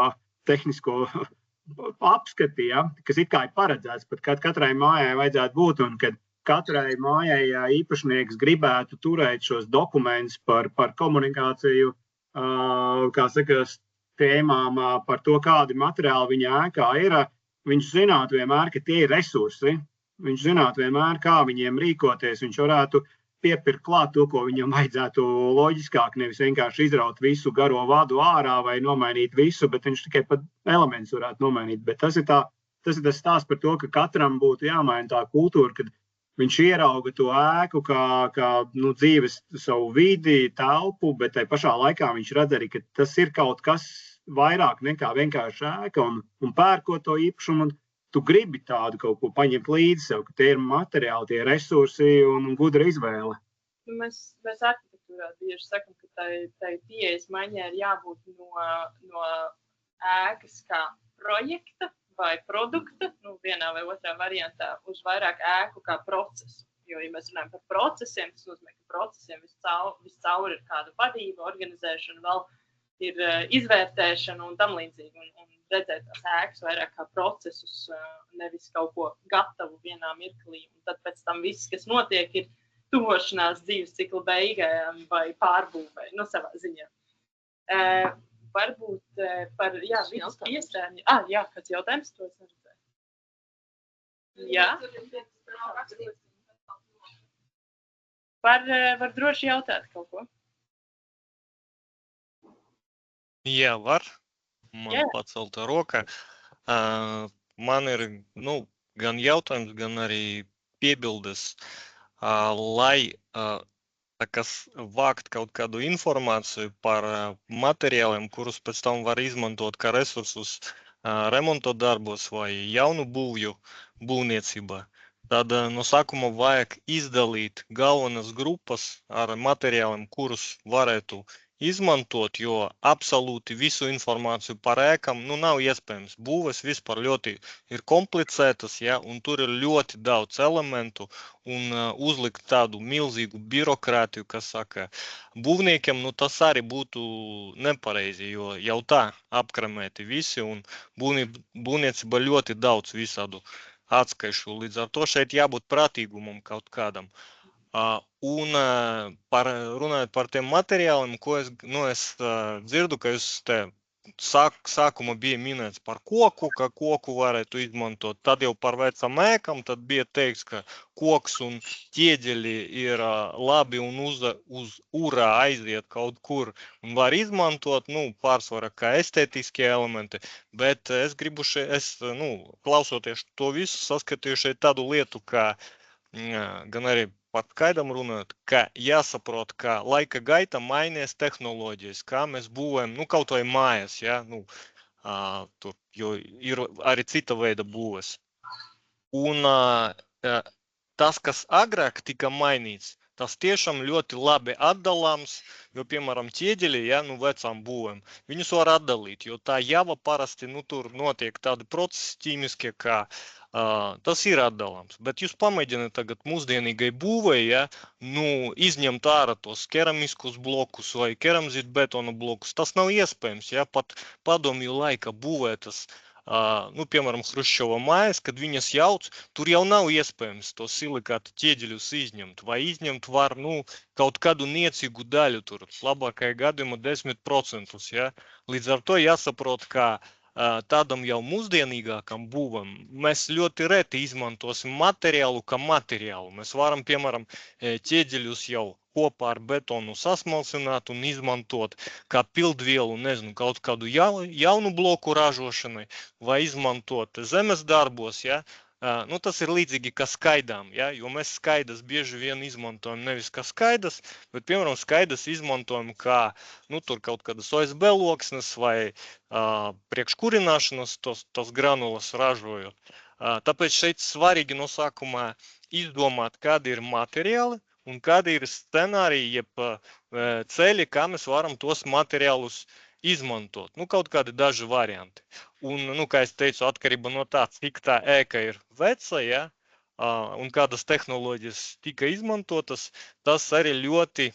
apskati, ja, kas it kā ir paredzēts, pat katrai mājai vajadzētu būt, un kad katrai mājai īpašnieks gribētu turēt šos dokumentus par komunikāciju, kā saka, tēmām par to, kādi materiāli viņa ēkā ir, viņš zinātu vienmēr, ka tie ir resursi. Viņš zinātu vienmēr, kā viņiem rīkoties. Viņš varētu piepirkt klāt to, ko viņam vajadzētu loģiskāk, nevis vienkārši izraut visu garo vadu ārā vai nomainīt visu, bet viņš tikai pat elements varētu nomainīt. Bet tas ir tas stāsts par to, ka katram būtu jāmaina tā kultūra, kad viņš ierauga to ēku kā nu, dzīves savu vidi, telpu, bet tai pašā laikā viņš redz arī, ka tas ir kaut kas vairāk nekā vienkārši ēka un pērkot to īpašumu. Tu gribi tādu kaut ko paņemt līdzi sev, ka tie ir materiāli, tie resursi un gudra izvēle. Mēs arhitektūrā bieži sakam, ka tai pieejas maiņai ir jābūt no ēkas kā projekta vai produkta, nu, vienā vai otrā variantā, uz vairāk ēku kā procesu. Jo, ja mēs runājam par procesiem, tas nozīmē, ka procesiem viscauri ir kāda vadība, organizēšana, vēl ir izvērtēšana un tam līdzīgi. Un redzēt tās ēkas vairāk kā procesus, nevis kaut ko gatavu vienā mirklī. Un tad pēc tam viss, kas notiek, ir tuvošanās dzīves cikla beigām vai pārbūvē, no savā ziņā. Varbūt par vidas piesārņojumu. Jā, kāds jautājums to es neredzēju. Jā. Var droši jautāt kaut ko? Jā, var. Man pacelta roka. Man ir gan jautājums, gan arī piebildes, lai vākt kaut kādu informāciju par materiāliem, kurus pēc tam var izmantot kā resursus remonto darbos vai jaunu būvju būvniecībā. Tad no sākuma vajag izdalīt galvenas grupas ar materiāliem, kurus varētu izmantot, jo absolūti visu informāciju par ēkam nav iespējams. Būves vispār ļoti ir komplicētas, ja, un tur ir ļoti daudz elementu, un uzlikt tādu milzīgu birokrātiju, kas saka, būvniekiem, tas arī būtu nepareizi, jo jau tā apkramēti visi, un būvniecība ļoti daudz visādu atskaišu. Līdz ar to šeit jābūt prātīgumam kaut kādam. Un runājot par tiem materiāliem, ko es dzirdu, ka jūs te sākuma bija minēts par koku, ka koku varētu izmantot. Tad jau par vecam ēkam, tad bija teikts, ka koks un ķieģeļi ir labi un uz urā aiziet kaut kur un var izmantot, pārsvarā kā estētiskie elementi, bet es gribu klausoties to visu, saskatīju šeit tādu lietu, kā gan arī par skaidam runājot, ka jāsaprot, ka laika gaita mainīs tehnoloģijas, kā mēs būvējam, kaut vai mājas, ja, tur, jo ir arī cita veida būves. Un tas, kas agrāk tika mainīts, tas tiešām ļoti labi atdalāms, jo, piemēram, ķieģeļi, ja, vecām būvēm, viņus var atdalīt, jo tā java parasti, tur notiek tādi procesi ķīmiskie, kā tas ir atdalāms, bet jūs pamēģināt tagad mūsdienīgai būvei, ja, izņemt ārā tos keramiskus blokus vai keramzitbetona blokus. Tas nav iespējams, ja, pat padomju laika būvētas nu, piemēram, Hruščova mājas, kad viņas jauc, tur jau nav iespējams to silikāta ķieģeļus izņemt, vai izņemt var, nu, kaut kādu niecīgu daļu tur, labākajā gadījumā 10%, ja? Līdz ar to jāsaprot, ka tādam jau mūsdienīgākam būvam mēs ļoti reti izmantosim materiālu kā materiālu. Mēs varam, piemēram, ķieģeļus jau kopā ar betonu sasmalcināt un izmantot kā pildvielu, nezinu, kaut kādu jaunu bloku ražošanai vai izmantot zemes darbos, ja? Nu, tas ir līdzīgi kā skaidām, ja? Jo mēs skaidas bieži vien izmantojam nevis kā skaidas, bet, piemēram, skaidas izmantojam kā, nu, tur kaut kādas OSB loksnes vai priekškurināšanas tos granulas ražojot. Tāpēc šeit svarīgi no sākumā izdomāt, kādi ir materiāli un kādi ir scenāriji, jeb ceļi, kā mēs varam tos materiālus izmantot. Nu, kaut kādi daži varianti. Un, nu, kā es teicu, atkarība no tā, cik tā ēka ir veca, ja, un kādas tehnoloģijas tika izmantotas, tas arī ļoti,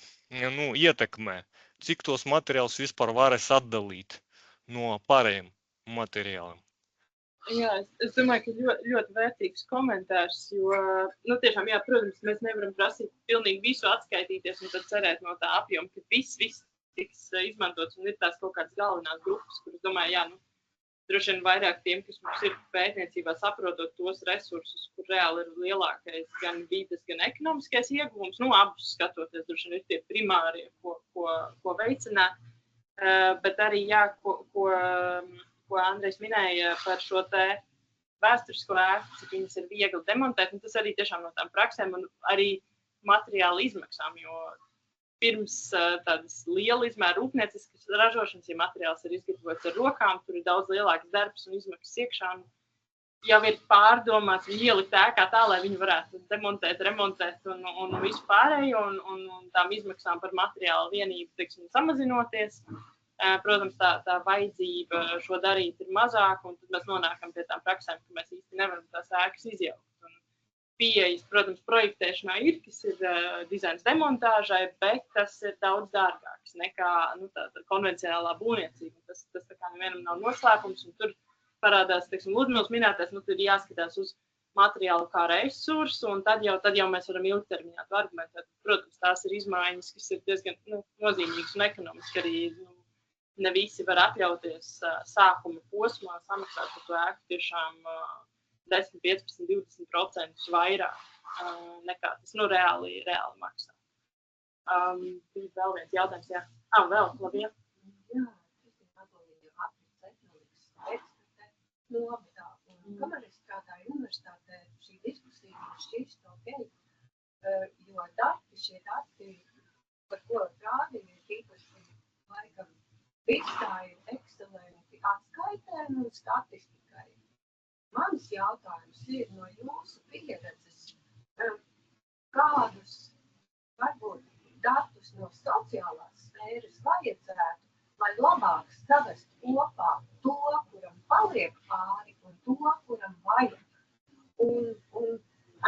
nu, ietekmē, cik tos materiālus vispār varēs atdalīt no pārējiem materiāliem. Jā, es domāju, ka ļoti vērtīgs komentārs, jo, nu, tiešām, jā, protams, mēs nevaram prasīt pilnīgi visu atskaitīties un tad cerēt no tā apjoma, ka viss tiks izmantots un ir tās kaut kādas galvenās grupas, kuras, domāju, jā, nu, droši vien vairāk tiem, kas mums ir pētniecībā saprotot tos resursus, kur reāli ir lielākais gan vides, gan ekonomiskais ieguvums, nu, abus skatoties, droši vien ir tie primārie, ko veicināt, bet arī, jā, ko Andrejs minēja par šo te vēsturisko ēku, cik viņas ir viegli demontēt, un tas arī tiešām no tām praksēm un arī materiāla izmaksām, jo pirms tādas liela izmēra rūpnieciskas ražošanas, ja materiāls ir izgatavots ar rokām, tur ir daudz lielāks darbs un izmaksas iekšā. Jau ir pārdomāts viņu ielikt ēkā tā, lai viņu varētu demontēt, remontēt un visu pārējo, un tām izmaksām par materiālu vienību, teiksim, samazinoties. Protams, tā vajadzība šo darīt ir mazāka, un tad mēs nonākam pie tām praksēm, ka mēs īsti nevaram tās ēkas izjaukt. Pieejas, protams, projektēšanā ir, kas ir dizains demontāžai, bet tas ir daudz dārgāks nekā, nu, tā konvencionālā būvniecība. Tas tā kā nevienam nav noslēpums, un tur parādās, teiksim, Ludmils minētais, nu, tur ir jāskatās uz materiālu kā resursu, un tad jau mēs varam ilgtermiņā to argumentēt. Protams, tās ir izmaiņas, kas ir diezgan, nu, nozīmīgas un ekonomiski arī, nu, ne visi var atļauties sākuma posmā samaksāt par to ēku tiešām 10, 15, 20% vairāk nekā tas, nu, reāli maksā. Bija vēl viens jautājums, jā. Vēl, labi, jā. Jā, Kristīna Atolīja aprits etnolikas eksperte. Nu, labi tā. Kamēr es strādāju universitātē, šī diskusija man šķīst ok, jo šie dati, par ko rādīja, īpaši laikam visai ekscelenti atskaitēm un statistikai. Mans jautājums ir no jūsu pieredzes, kādus, varbūt, datus no sociālās sfēras vajadzētu, lai labāk savest kopā to, kuram paliek pāri, un to, kuram vajag. Un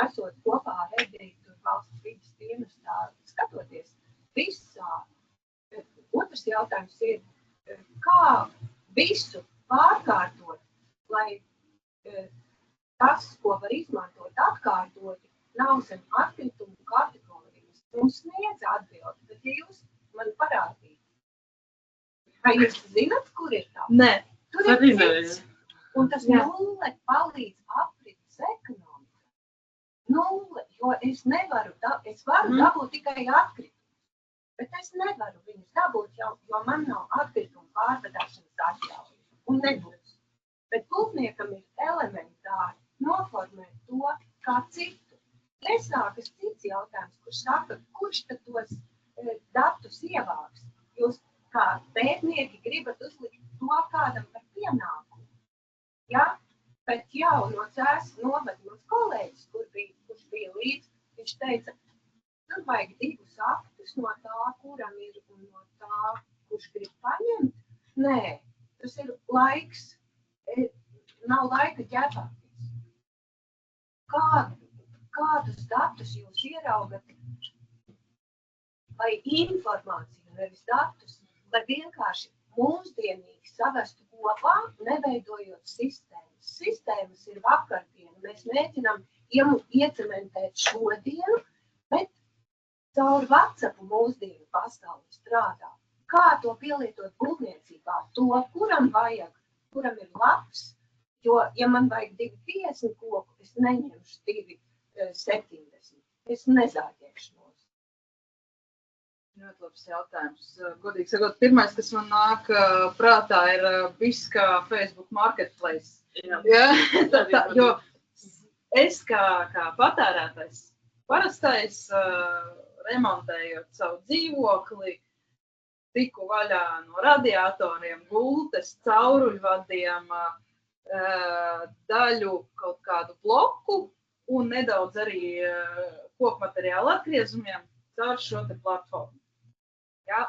esot kopā ar Edītu valsts vides dienestā, skatoties visā. Otrs jautājums ir, kā visu pārkārtot, lai tas, ko var izmantot atkārtoti, nav zem atkritumu kategorijas. Mums sniedz atbildi, bet ja jūs man parādīt, vai jūs zināt, kur ir tā? Nē, tur ir cits. Un tas nulle palīdz aprits ekonomikai. Nulle, jo es varu dabūt tikai atkritumus, bet es nevaru viņus dabūt, jo man nav atkritumu pārvedāšanas atļauja. Un nebūs. Bet būvniekam ir elementāri noformēt to kā citu. Nesākas cits jautājums, kurš saka, kurš tad tos datus ievāks. Jūs kā pētnieki gribat uzlikt to kādam par pienākumu. Ja? Bet jau no Cēsas novada mans kolēģis, kurš bija līdz, viņš teica, tur vajag 2 aktus no tā, kuram ir, un no tā, kurš grib paņemt. Nē, tas ir laiks. Nav laika ķēpāties. Kādus datus jūs ieraugat, vai informāciju, nevis datus, lai vienkārši mūsdienīgi savestu kopā, neveidojot sistēmas. Sistēmas ir vakardiena. Mēs mēģinām iecementēt šodienu, bet caur WhatsAppu mūsdienu pasauli strādā. Kā to pielietot būvniecībā? To, kuram vajag, kuram ir labs, jo, ja man vajag 250 koku, es neņemšu 270. Es nezāģēšu mūs. Ļoti labs jautājums. Godīgi sakot, pirmais, kas man nāk prātā, ir Biska Facebook Marketplace. Ja? Jo es kā patērētais, parastais, remontējot savu dzīvokli, tiku vaļā no radiatoriem, gultes, cauruļvadiem, daļu kaut kādu bloku un nedaudz arī kokmateriālu atgriezumiem caur šo te platformu. Ja,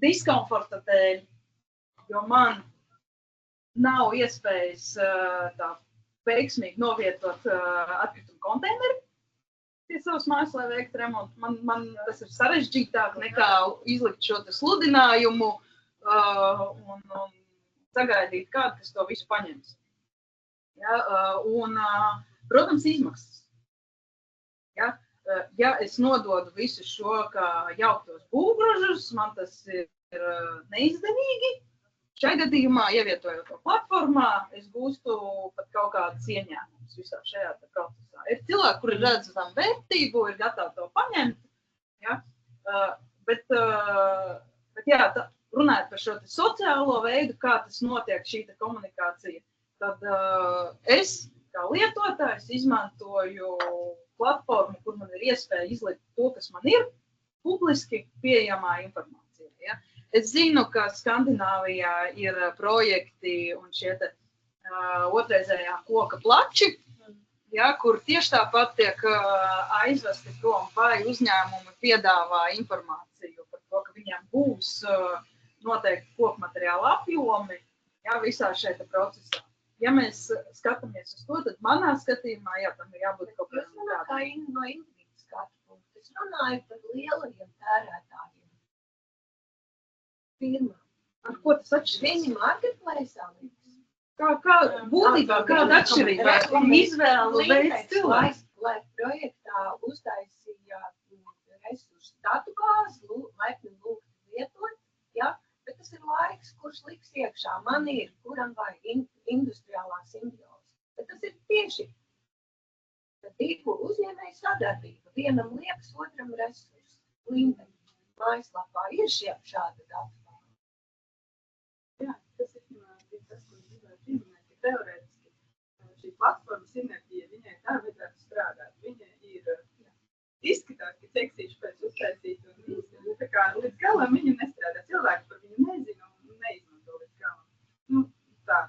diskomforta dēļ, jo man nav iespējas tā veiksmīgi novietot atkritumu konteineru pie savas mājas, lai veiktu remontu. Man tas ir sarežģītāk nekā izlikt šo te sludinājumu un sagaidīt kādu, kas to visu paņems. Ja, protams, izmaksas. Ja es nododu visu šo kā jauktos būvgrožus, man tas ir neizdevīgi. Šai gadījumā, ievietojot to platformā, es gūstu pat kaut kādas ieņēmumus visā šajā procesā. Ir cilvēki, kuri redz tam vērtību, ir gatavi to paņemt, ja? Bet jā, runājot par šo sociālo veidu, kā tas notiek šī komunikācija, tad es kā lietotājs izmantoju platformu, kur man ir iespēja izlikt to, kas man ir publiski pieejamā informācija. Ja? Es zinu, ka Skandināvijā ir projekti un šie te otrreizējā koka plači, ja, kur tieši tāpat tiek aizvesti prom vai uzņēmumi piedāvā informāciju par to, ka viņiem būs noteikti koku materiāla apjomi, ja, visā šajā procesā. Ja mēs skatāmies uz to, tad manā skatījumā, jā, tam ir jābūt kaut kādam kādam. Kā no individu skatu punktu. Es runāju par lielajiem tērētājiem. Firmā. Ar ko tas atšķiras? Viņi marketplace'ā liks. Kā būtībā, kāda atšķirība? Izvēle veids cilvēks. Lai projektā uztaisīja resursu datu bāzi, laipni lūgt lietot, ja? Bet tas ir laiks, kurš liks iekšā. Man ir, kuram vajag industriālā simbioze. Bet tas ir tieši divu uzņēmēju sadarbība. Vienam liekas, otram resursu. Linde, mājaslapā ir šāda datu bāze. Jā, tas ir tas, ko gribētu pieminēt, ka teorētiski šī platforma sinerģija, viņai tā vajadzētu strādāt. Viņa ir izskatās, ka seksīši pēc uztaisīt un īsti. Tā kā līdz galam viņa nestrādā. Cilvēki par viņu nezina un neizmanto līdz galam. Nu, tā.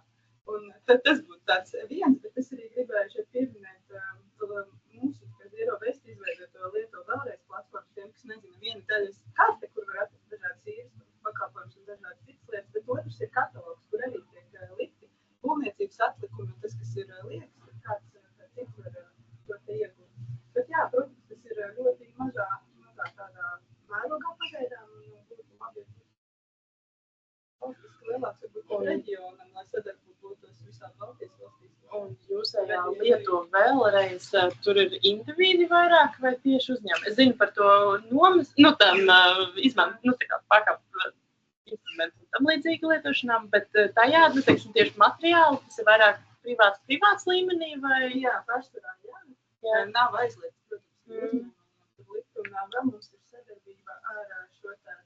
Un tad tas būtu tāds viens, bet es arī gribēju šeit pieminēt mūsu, kad Zero Waste izveidot to lietu vēlreiz platformu tiem, kas nezina, viena daļas karte, kur var atrast dažādas īres pakalpojumus un dažādas citas lietas, bet otrs ir katalogs, kur arī tiek likti būvniecības atlikumi un tas, kas ir liekas, tad kāds cits var to te iegūt. Bet jā, protams, tas ir ļoti mazā tādā mērogā pagaidām un būtu labi valstiski lielāks, varbūt reģionam, lai sadarbotos visām Baltijas valstīs. Un jūsējā lietu vēlreiz, tur ir individi vairāk vai tieši uzņēmumi? Es zinu par to nomas, tam izmantot, tā kā pakāpu instrumentu un tam līdzīgi lietošanām, bet tajā, teiksim, tieši materiāli, tas ir vairāk privāts līmenī vai? Jā, pārsvarā, jā. Nav aizliegts, protams, tur likumā vēl mums ir sadarbība ar šo tā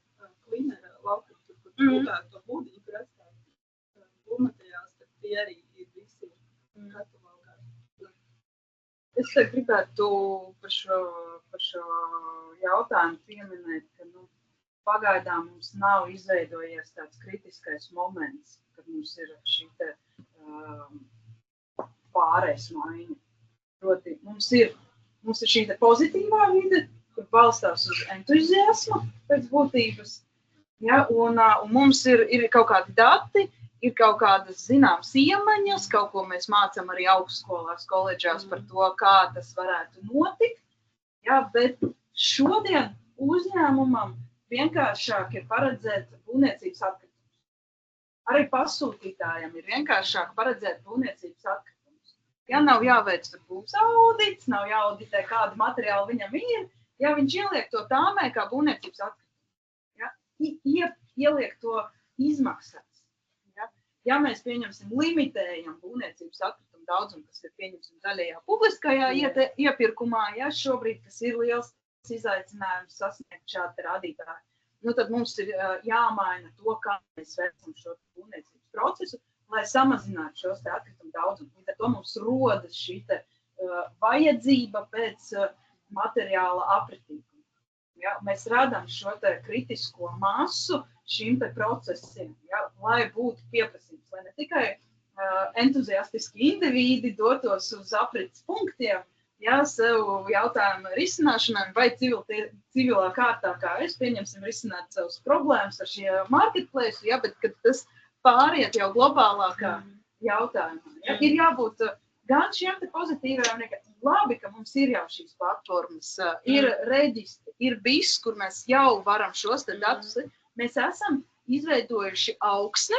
klinera laukumu, kur to būdiņu, kur atstāja būvmateriāls, tad tie arī ir visi katalogā. Es te gribētu par šo jautājumu pieminēt, ka pagaidām mums nav izveidojies tāds kritiskais moments, kad mums ir šī te pārējais maiņa. Proti, mums ir šī te pozitīvā vide, kur balstās uz entuziasmu pēc būtības, ja, un mums ir kaut kādi dati, ir kaut kādas zināmas iemaņas, kaut ko mēs mācām arī augstskolās, koledžās par to, kā tas varētu notikt, ja, bet šodien uzņēmumam vienkāršāk ir paredzēt būvniecības atkritumus. Arī pasūtītājiem ir vienkāršāk paredzēt būvniecības atkritumus. Ja nav jāveic tur būvs audits, nav jāauditē, kāda materiāla viņam ir, ja viņš ieliek to tāmē kā būvniecības atkritumu. Ja? Ieliek to izmaksās. Ja mēs pieņemsim limitējam būvniecības atkritumu daudzumu, kas ir pieņemsim zaļajā publiskajā iepirkumā, ja šobrīd tas ir liels izaicinājums sasniegt šādi rādītāji, tad mums ir jāmaina to, kā mēs veicam šo būvniecības procesu, lai samazinātu šos atkritumu daudzumu. Līdz ar to mums rodas šī vajadzība pēc materiāla apritīguma. Ja, mēs radām šo kritisko masu šīm procesiem, ja, lai būtu pieprasījums, lai ne tikai entuziastiski indivīdi dotos uz aprits punktiem, ja, sev jautājumu risināšanai vai civilā kārtā, kā es pieņemsim risināt savus problēmas ar šie marketplace, ja, bet kad tas pāriet jau globālākā jautājumā. Ja, ir jābūt gan šiem pozitīvajiem, labi, ka mums ir jau šīs platformas, ir reģistri, ir BIS, kur mēs jau varam šos datus. Mēs esam izveidojuši augsni,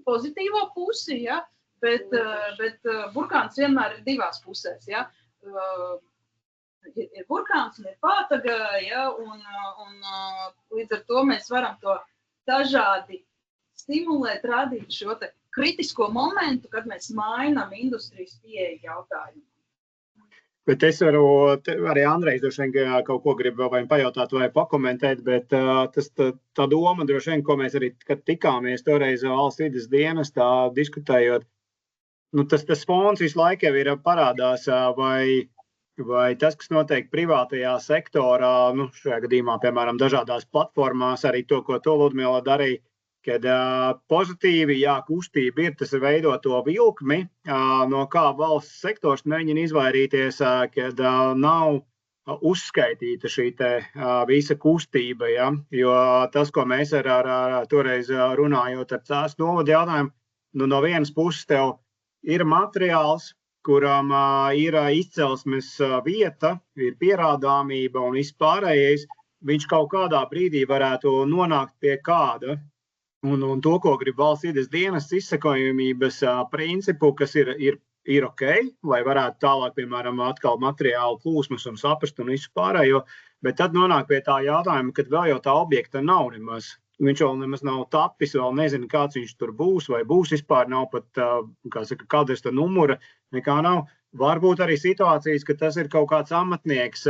pozitīvo pusi, ja, bet burkāns vienmēr ir divās pusēs. Ja. Ir burkāns un ir pātaga, ja, un līdz ar to mēs varam to dažādi stimulēt, radīt šo kritisko momentu, kad mēs mainām industrijas pieeja jautājumu. Bet es varu, arī Andrejs droši vien kaut ko grib vai pajautāt vai pakomentēt, bet tā doma droši vien, ko mēs arī, kad tikāmies toreiz valsts vides dienestā diskutējot, tas fons visu laiku jau ir parādās, vai tas, kas notiek privātajā sektorā, šajā gadījumā, piemēram, dažādās platformās, arī to, ko to Ludmila darīja, kad pozitīvi, kustība ir, tas veido to vilkmi, no kā valsts sektors mēģina izvairīties, kad nav uzskaitīta šī visa kustība, ja? Jo tas, ko mēs toreiz runājot ar Cēsu novadu jautājumu, no vienas puses tev ir materiāls, kuram ir izcelsmes vieta, ir pierādāmība un viss pārējais, viņš kaut kādā brīdī varētu nonākt pie kāda. Un to, ko grib valsts vides dienests izsekojamības principu, kas ir ok, lai varētu tālāk, piemēram, atkal materiālu plūsmas un saprast un visu pārējo, bet tad nonāk pie tā jautājuma, kad vēl jau tā objekta nav nemaz. Viņš vēl nemaz nav tapis, vēl nezinu, kāds viņš tur būs, vai būs vispār, nav pat, kādas numura, nekā nav. Varbūt arī situācijas, ka tas ir kaut kāds amatnieks,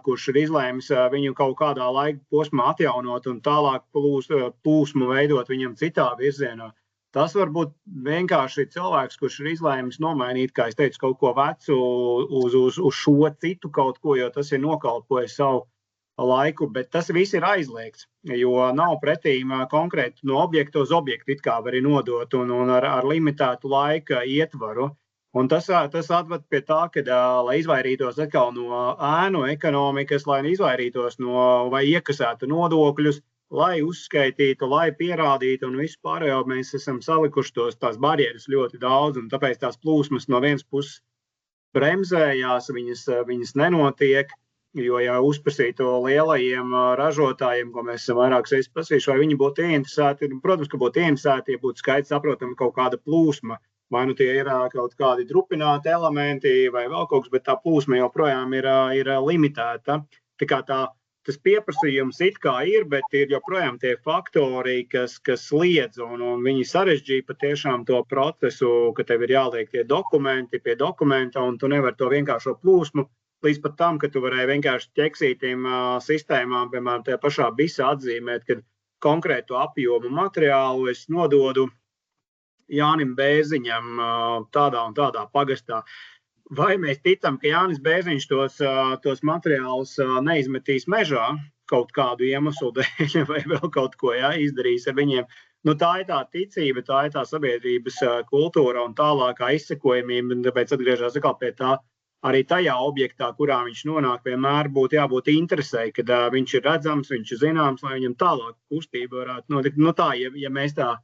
kurš ir izlēmis viņu kaut kādā laika posmā atjaunot un tālāk plūsmu veidot viņam citā virzienā. Tas var būt vienkārši cilvēks, kurš ir izlēmis nomainīt, kā es teicu, kaut ko vecu uz šo citu kaut ko, jo tas ir nokalpojis savu laiku, bet tas viss ir aizliegts, jo nav pretīm konkrēti no objekta uz objektu it kā var nodot un ar limitētu laika ietvaru. Un tas atved pie tā, ka, lai izvairītos atkal no ēnu ekonomikas, lai izvairītos no vai iekasētu nodokļus, lai uzskaitītu, lai pierādītu un visu pārējo, mēs esam salikuši tās barjeras ļoti daudz, un tāpēc tās plūsmas no vienas puses bremzējās, viņas nenotiek, jo jau uzprasītu lielajiem ražotājiem, ko mēs esam vairākas reizes prasījuši, vai viņi būtu ieinteresēti, protams, ka būtu ieinteresēti, ja būtu skaidrs saprotami kaut kāda plūsma. Vai nu tie ir kaut kādi drupināti elementi vai vēl kaut kas, bet tā plūsma joprojām ir limitēta. Tā kā tas pieprasījums it kā ir, bet ir joprojām tie faktori, kas liedz, un viņi sarežģīja patiešām to procesu, ka tev ir jāliek tie dokumenti pie dokumenta, un tu nevar to vienkāršo plūsmu līdz pat tam, ka tu varēji vienkārši ķeksītiem sistēmām, piemēram, tajā pašā BISā atzīmēt, ka konkrētu apjomu materiālu es nododu Jānim Bēziņam tādā un tādā pagastā. Vai mēs ticam, ka Jānis Bēziņš tos materiālus neizmetīs mežā kaut kādu iemeslu dēļ vai vēl kaut ko izdarīs ar viņiem? Tā ir tā ticība, tā ir tā sabiedrības kultūra un tālākā izsekojamība, un tāpēc atgriežās atkal pie tā arī tajā objektā, kurā viņš nonāk, vienmēr būtu jābūt interesei, kad viņš ir redzams, viņš ir zināms, lai viņam tālāk kustība varētu notikt.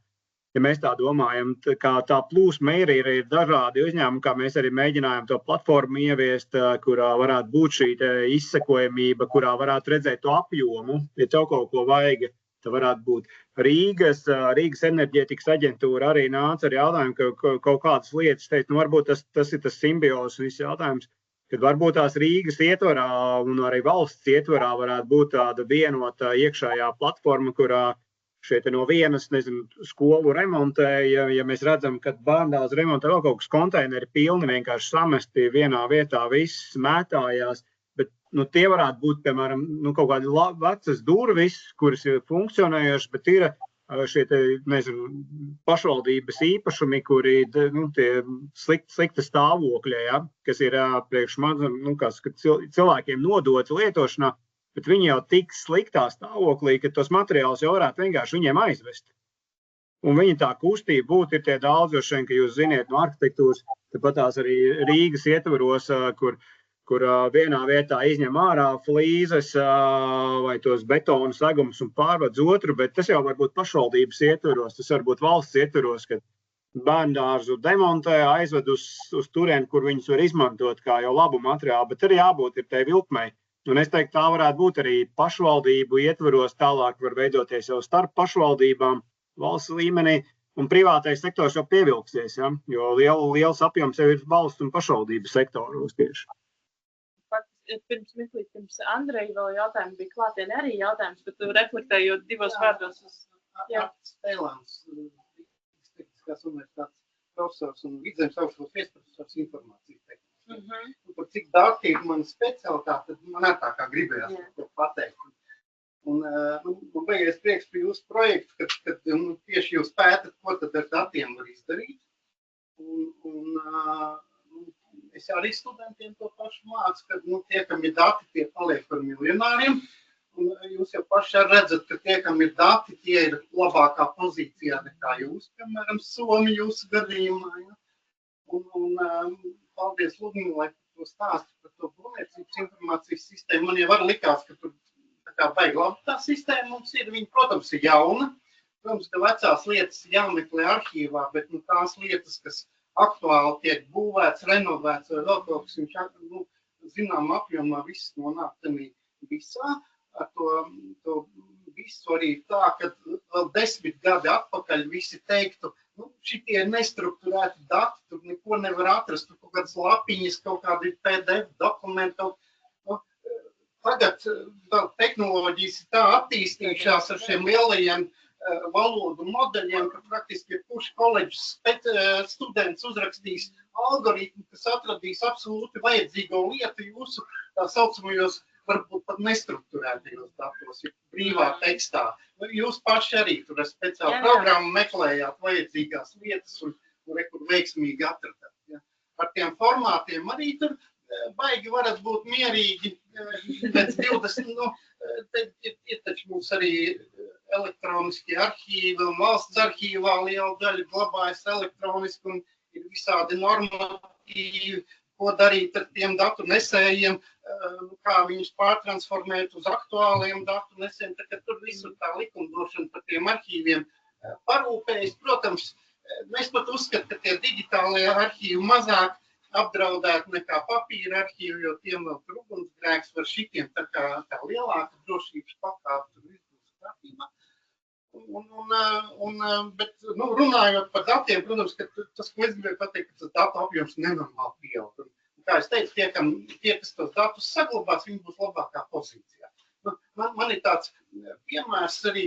Ja mēs tā domājam, kā tā plūsma ir dažādi uzņēmumi, kā mēs arī mēģinājām to platformu ieviest, kurā varētu būt šī izsekojamība, kurā varētu redzēt to apjomu, ja tev kaut ko vajag, Tā varētu būt Rīgas enerģētikas aģentūra arī nāca ar jautājumu, ka kaut kādas lietas teikt, varbūt tas ir tas simbiozes viss jautājums, kad varbūt tās Rīgas ietvarā un arī valsts ietvarā varētu būt tāda vienota iekšējā platforma, kurā šeit no vienas, skolu remontē, ja mēs redzam, ka bērndārs remontē vēl kaut kas konteineri pilni vienkārši samesti vienā vietā, viss mētājās, bet tie varētu būt, piemēram, kaut kādi vecas durvis, kuras ir funkcionējušas, bet ir šie, pašvaldības īpašumi, kuri tie slikta stāvokļa, ja, kas ir priekš cilvēkiem nodots lietošanā, bet viņi jau tik sliktā stāvoklī, ka tos materiālus jau varētu vienkārši viņiem aizvest. Un viņa tā kustība būtu ir tie daudzošiem, ka jūs ziniet no arhitektūras, tāpat tās arī Rīgas ietvaros, kur vienā vietā izņem ārā flīzes vai tos betonu segumus un pārvadz otru, bet tas jau var būt pašvaldības ietvaros, tas var būt valsts ietvaros, kad bērndārzu demontē, aizved uz turieni, kur viņus var izmantot kā jau labu materiālu, bet arī jābūt ir tai vilkmei. Un es teiktu, tā varētu būt arī pašvaldību ietvaros, tālāk var veidoties jau starp pašvaldībām valsts līmenī, un privātais sektors jau pievilksies, ja? Jo liels apjoms jau ir valsts un pašvaldību sektoros tieši. Pirms Andreja vēl jautājumi bija klātieni arī jautājums, bet reflektējot divos vārdos uz... Jā. Stēlāns, Tehniskās universitātes profesors un Vidzemes augstskolas viesprofesors informācijas tehnikas. Par cik dārtība mana specialitāte, tad man tā kā gribējās to pateikt. Un man beigies prieks par jūsu projektu, kad tieši jūs pētat, ko tad ar datiem var izdarīt. Es arī studentiem to pašu mācu, ka tie, kam ir dati, tie paliek par miljonāriem. Un jūs jau paši redzat, ka tie, kam ir dati, tie ir labākā pozīcijā nekā jūs, piemēram, Somi jūsu gadījumā. Ja? Un paldies Ludmilai par to stāstu par to būvniecības informācijas sistēmu. Man jau var likās, ka tur tā kā baigi labi tā sistēma mums ir. Viņa, protams, ir jauna. Protams, ka vecās lietas jāmeklē arhīvā, bet tās lietas, kas aktuāli tiek būvēts, renovēts vai vēl kaut kas, viņš zinām apjomā viss nonāk tenī visā. Ar to visu arī tā, ka vēl 10 gadi atpakaļ visi teiktu, šitie ir nestrukturēti dati, tur neko nevar atrast, tur kaut kādas lapiņas, kaut kādi PDF dokumenti. Tagad tehnoloģijas ir tā attīstījušās ar šiem lielajiem valodu modeļiem, ka praktiski kurš koledžas students uzrakstīs algoritmu, kas atradīs absolūti vajadzīgo lietu jūsu tā saucamajos, varbūt pat nestrukturētajos datos, ja brīvā tekstā. Jūs paši arī tur ar speciālu programmu meklējāt vajadzīgās lietas un kur veiksmīgi atradāt. Ja. Par tiem formātiem arī tur baigi varat būt mierīgi pēc 20, ir taču mums arī elektroniskie arhīvi un valsts arhīvā liela daļa glabājas elektroniski un ir visādi normatīvi, ko darīt ar tiem datu nesējiem, kā viņus pārtransformēt uz aktuāliem datu nesējiem, tad tur visur tā likumdošana par tiem arhīviem parūpējas. Protams, mēs pat uzskatām, ka tie digitālie arhīvi mazāk apdraudēt nekā papīra arhīvi, jo tiem vēl tur ugunsgrēks var šitiem tā lielāka drošības pakāpe tur izbūs kārtībā. Bet runājot par datiem, protams, ka tas, ko es gribēju pateikt, ka tas datu apjoms nenormāli pieaug. Kā es teicu, tie, kas tos datus saglabās, viņi būs labākā pozīcijā. Man ir tāds piemērs arī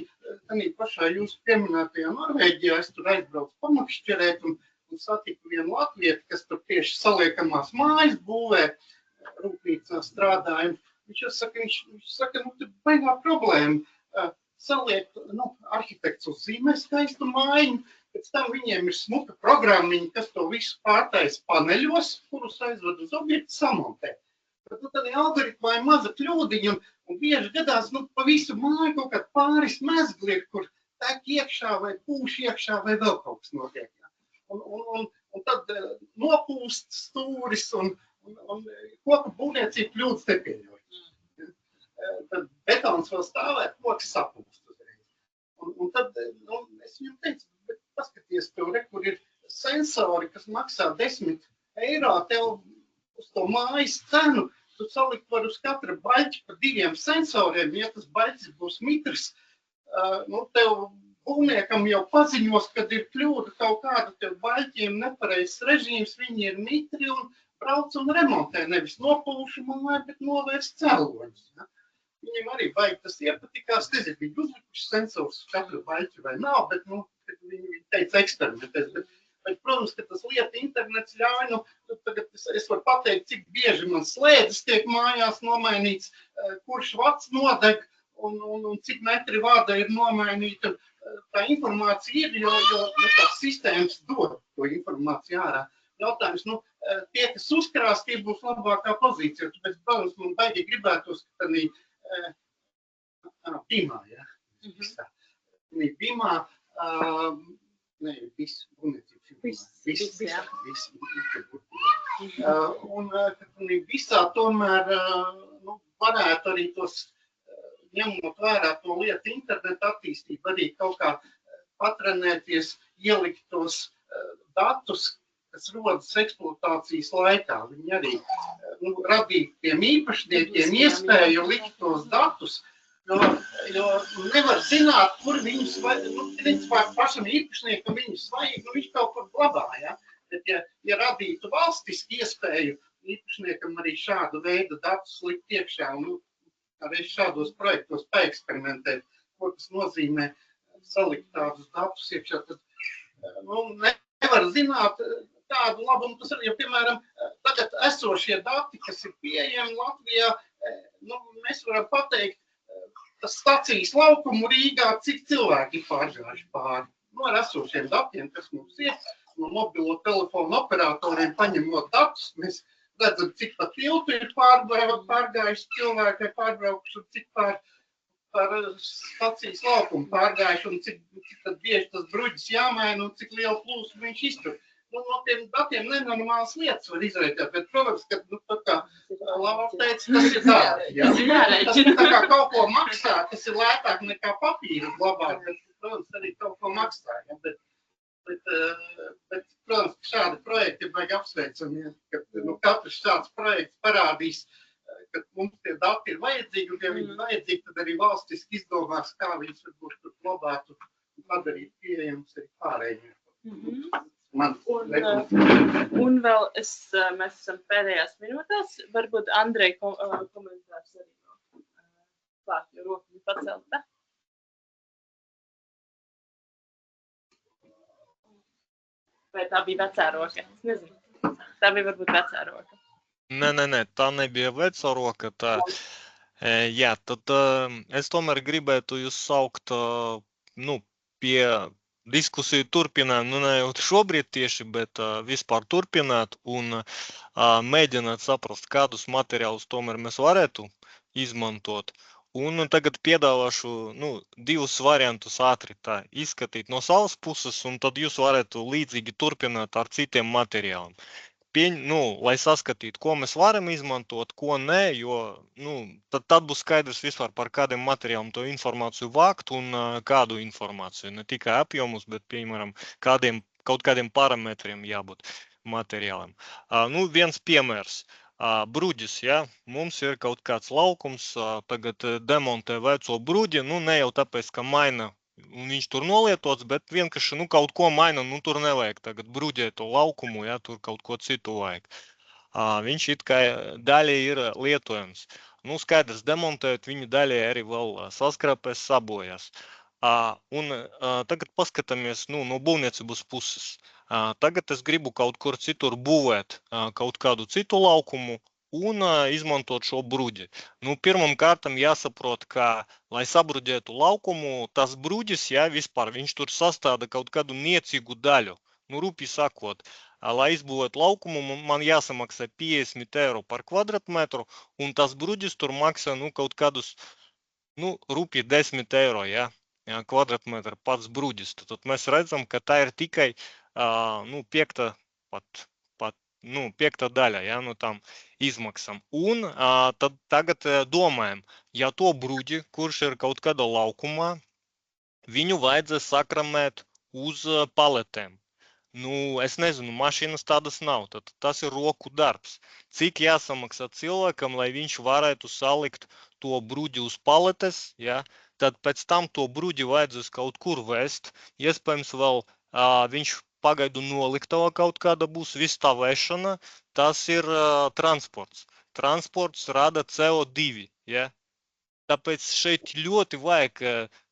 pašā jūsu pieminētajā Norvēģijā. Es tur aizbraucu pamakšķerēt un satiku vienu latvieti, kas tur tieši saliekamās mājas būvē, rūpnīcā strādāja. Viņš saka, tur baigā problēma. Saliek, arhitekts uzzīmē skaistu mājiņu, pēc tam viņiem ir smuka programmiņa, kas to visu pārtais paneļos, kurus aizved uz objektu samontē. Tad algoritmā ir maza kļūdiņa un bieži gadās, pa visu māju kaut kād pāris mezgli, kur tek iekšā vai pūš iekšā vai vēl kaut kas notiek. Un tad nopūst stūris un koku būvniecība kļūdas nepieļauj. Tad betons vēl stāvēt, koks sapūst uzreiz. Un tad es viņam teicu, bet paskaties tev, kur ir sensori, kas maksā 10 eiro, tev uz to mājas cenu, tu salikt var uz katra baļķa pa 2 sensoriem, ja tas baļķis būs mitrs, nu, tev būvniekam jau paziņos, kad ir kļūda kaut kāda tev baļķiem nepareizs režīms, viņi ir mitri un brauc un remontē, nevis nopūšamā, bet novērst cēloņus. Ja? Viņiem arī baigi tas iepatikās, nezinu, viņi uzlikuši sensors uz katru baļķu vai nav, bet, nu, viņi teica eksperimentēs, bet, protams, ka tas lieta internets ļauj, nu, tagad es varu pateikt, cik bieži man slēdzes tiek mājās nomainīts, kurš vats nodeg un cik metri vada ir nomainīta. Tā informācija ir, jo tās sistēmas dod to informāciju ārā. Jautājums, nu, tie, kas uzkrās, tie būs labākā pozīcija. Tāpēc, protams, man baigi gribētos, ka tādā BIMā, ja? BIMā, ne, visu, un visā tomēr varētu arī tos, ņemot vērā to lietu internetu attīstību, arī kaut kā patrenēties, ielikt tos datus, kas rodas eksploatācijas laikā. Viņi arī radīt tiem īpašniekiem iespēju likt tos datus, jo nevar zināt, kur viņus vajag, principā pašam īpašniekam viņus vajag, viņš kaut kur glabā, ja? Bet, ja radītu valstiski iespēju īpašniekam arī šādu veidu datus likt iekšā, un arī šādos projektos paeksperimentēt, ko tas nozīmē salikt tādus datus iekšā, tad nevar zināt tādu labumu. Tas arī, ja, piemēram, tagad esošie dati, kas ir pieejami Latvijā, mēs varam pateikt, tas stacijas laukumu Rīgā, cik cilvēki ir pārgājuši pāri. Ar esošiem datiem, kas mums ir, no mobilo telefonu operatoriem paņemot datus, mēs redzam, cik pa tiltu ir pārgājuši cilvēki, pārbraukuši, un cik par stacijas laukumu pārgājuši, un cik tad bieži tas bruģis jāmaina, un cik lielu plūsmu viņš iztur. No tiem datiem nenormālas lietas var izrēķēt, bet, protams, ka, tā kā Laura teica, tas ir dārgi. Ja? Tas tā kā kaut ko maksā, tas ir lētāk nekā papīru glabāt, bet, protams, arī kaut ko maksā. Ja? Bet, protams, šādi projekti ir baigi apsveicami, ja? Kad katrs šāds projekts parādīs, ka mums tie dati ir vajadzīgi, un ja viņi ir vajadzīgi, tad arī valstiski izdomās, kā viņus varbūt tur glabāt un padarīt pieejams arī pārējiem. Un vēl mēs esam pēdējās minūtēs, varbūt Andrei komentārs arī no klāt, jo roku pacelta. Vai tā bija vecā roka? Es nezinu. Tā bija varbūt vecā roka. Nē, tā nebija vecā roka. Jā, tad es tomēr gribētu jūs saukt pie diskusiju turpināt, ne jau šobrīd tieši, bet vispār turpināt un mēģināt saprast, kādus materiālus tomēr mēs varētu izmantot. Un tagad piedāvāšu divus variantus ātri tā izskatīt no savas puses, un tad jūs varētu līdzīgi turpināt ar citiem materiāliem. Lai saskatītu, ko mēs varam izmantot, ko nē, jo tad būs skaidrs vispār par kādiem materiāliem to informāciju vākt un kādu informāciju. Ne tikai apjomus, bet, piemēram, kaut kādiem parametriem jābūt materiāliem. Viens piemērs. Bruģis, ja, mums ir kaut kāds laukums, tagad demontē veco bruģi, ne jau tāpēc, ka maina, un viņš tur nolietots, bet vienkārši kaut ko maina, tur nevajag tagad bruģēt to laukumu, ja, tur kaut ko citu vajag. Viņš it kā daļai ir lietojams. Skaidrs, demontējot viņu daļai arī vēl saskrāpēs, sabojās. Un tagad paskatāmies no būvniecības puses. Tagad es gribu kaut kur citur būvēt kaut kādu citu laukumu un izmantot šo bruģi. Pirmam kārtam jāsaprot, ka, lai sabruģētu laukumu, tas bruģis, ja, vispār, viņš tur sastāda kaut kādu niecīgu daļu. Rūpīgi sakot, lai izbūvētu laukumu, man jāsamaksā 50 eiro par kvadratmetru, un tas bruģis tur maksā kaut kādus, rūpīgi 10 eiro, ja, kvadratmetru pats bruģis. Tad mēs redzam, ka tā ir tikai piekta daļa, ja, no tām izmaksām. Un tad tagad domājam, ja to bruģi, kurš ir kaut kādā laukumā, viņu vajadzēs sakramēt uz paletēm. Es nezinu, mašīnas tādas nav, tad tas ir roku darbs. Cik jāsamaksā cilvēkam, lai viņš varētu salikt to bruģi uz paletes, ja, tad pēc tam to bruģi vajadzēs kaut kur vest. Iespējams, vēl viņš pagaidu noliktava kaut kāda būs, viss tā vešana, tas ir transports. Transports rada CO2, ja? Tāpēc šeit ļoti vajag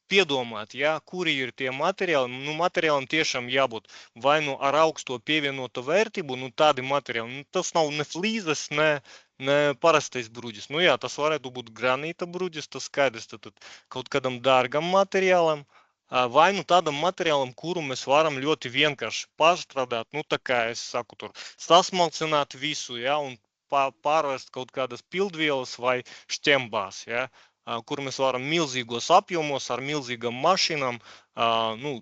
piedomāt, ja, kuri ir tie materiāli. Nu, materiālam tiešām jābūt vai nu ar augsto pievienoto vērtību, nu tādi materiāli. Nu, tas nav ne flīzes, ne parastais bruģis. Nu jā, tas varētu būt granīta bruģis, tas skaidrs, tad kaut kādam dārgam materiālam. Vai nu tādam materiālam, kuru mēs varam ļoti vienkārši pārstrādāt, nu tā kā es saku tur, sasmalcināt visu, ja, un pārvest kaut kādas pildvielas vai šķembās, ja, kur mēs varam milzīgos apjomos ar milzīgām mašīnām, nu,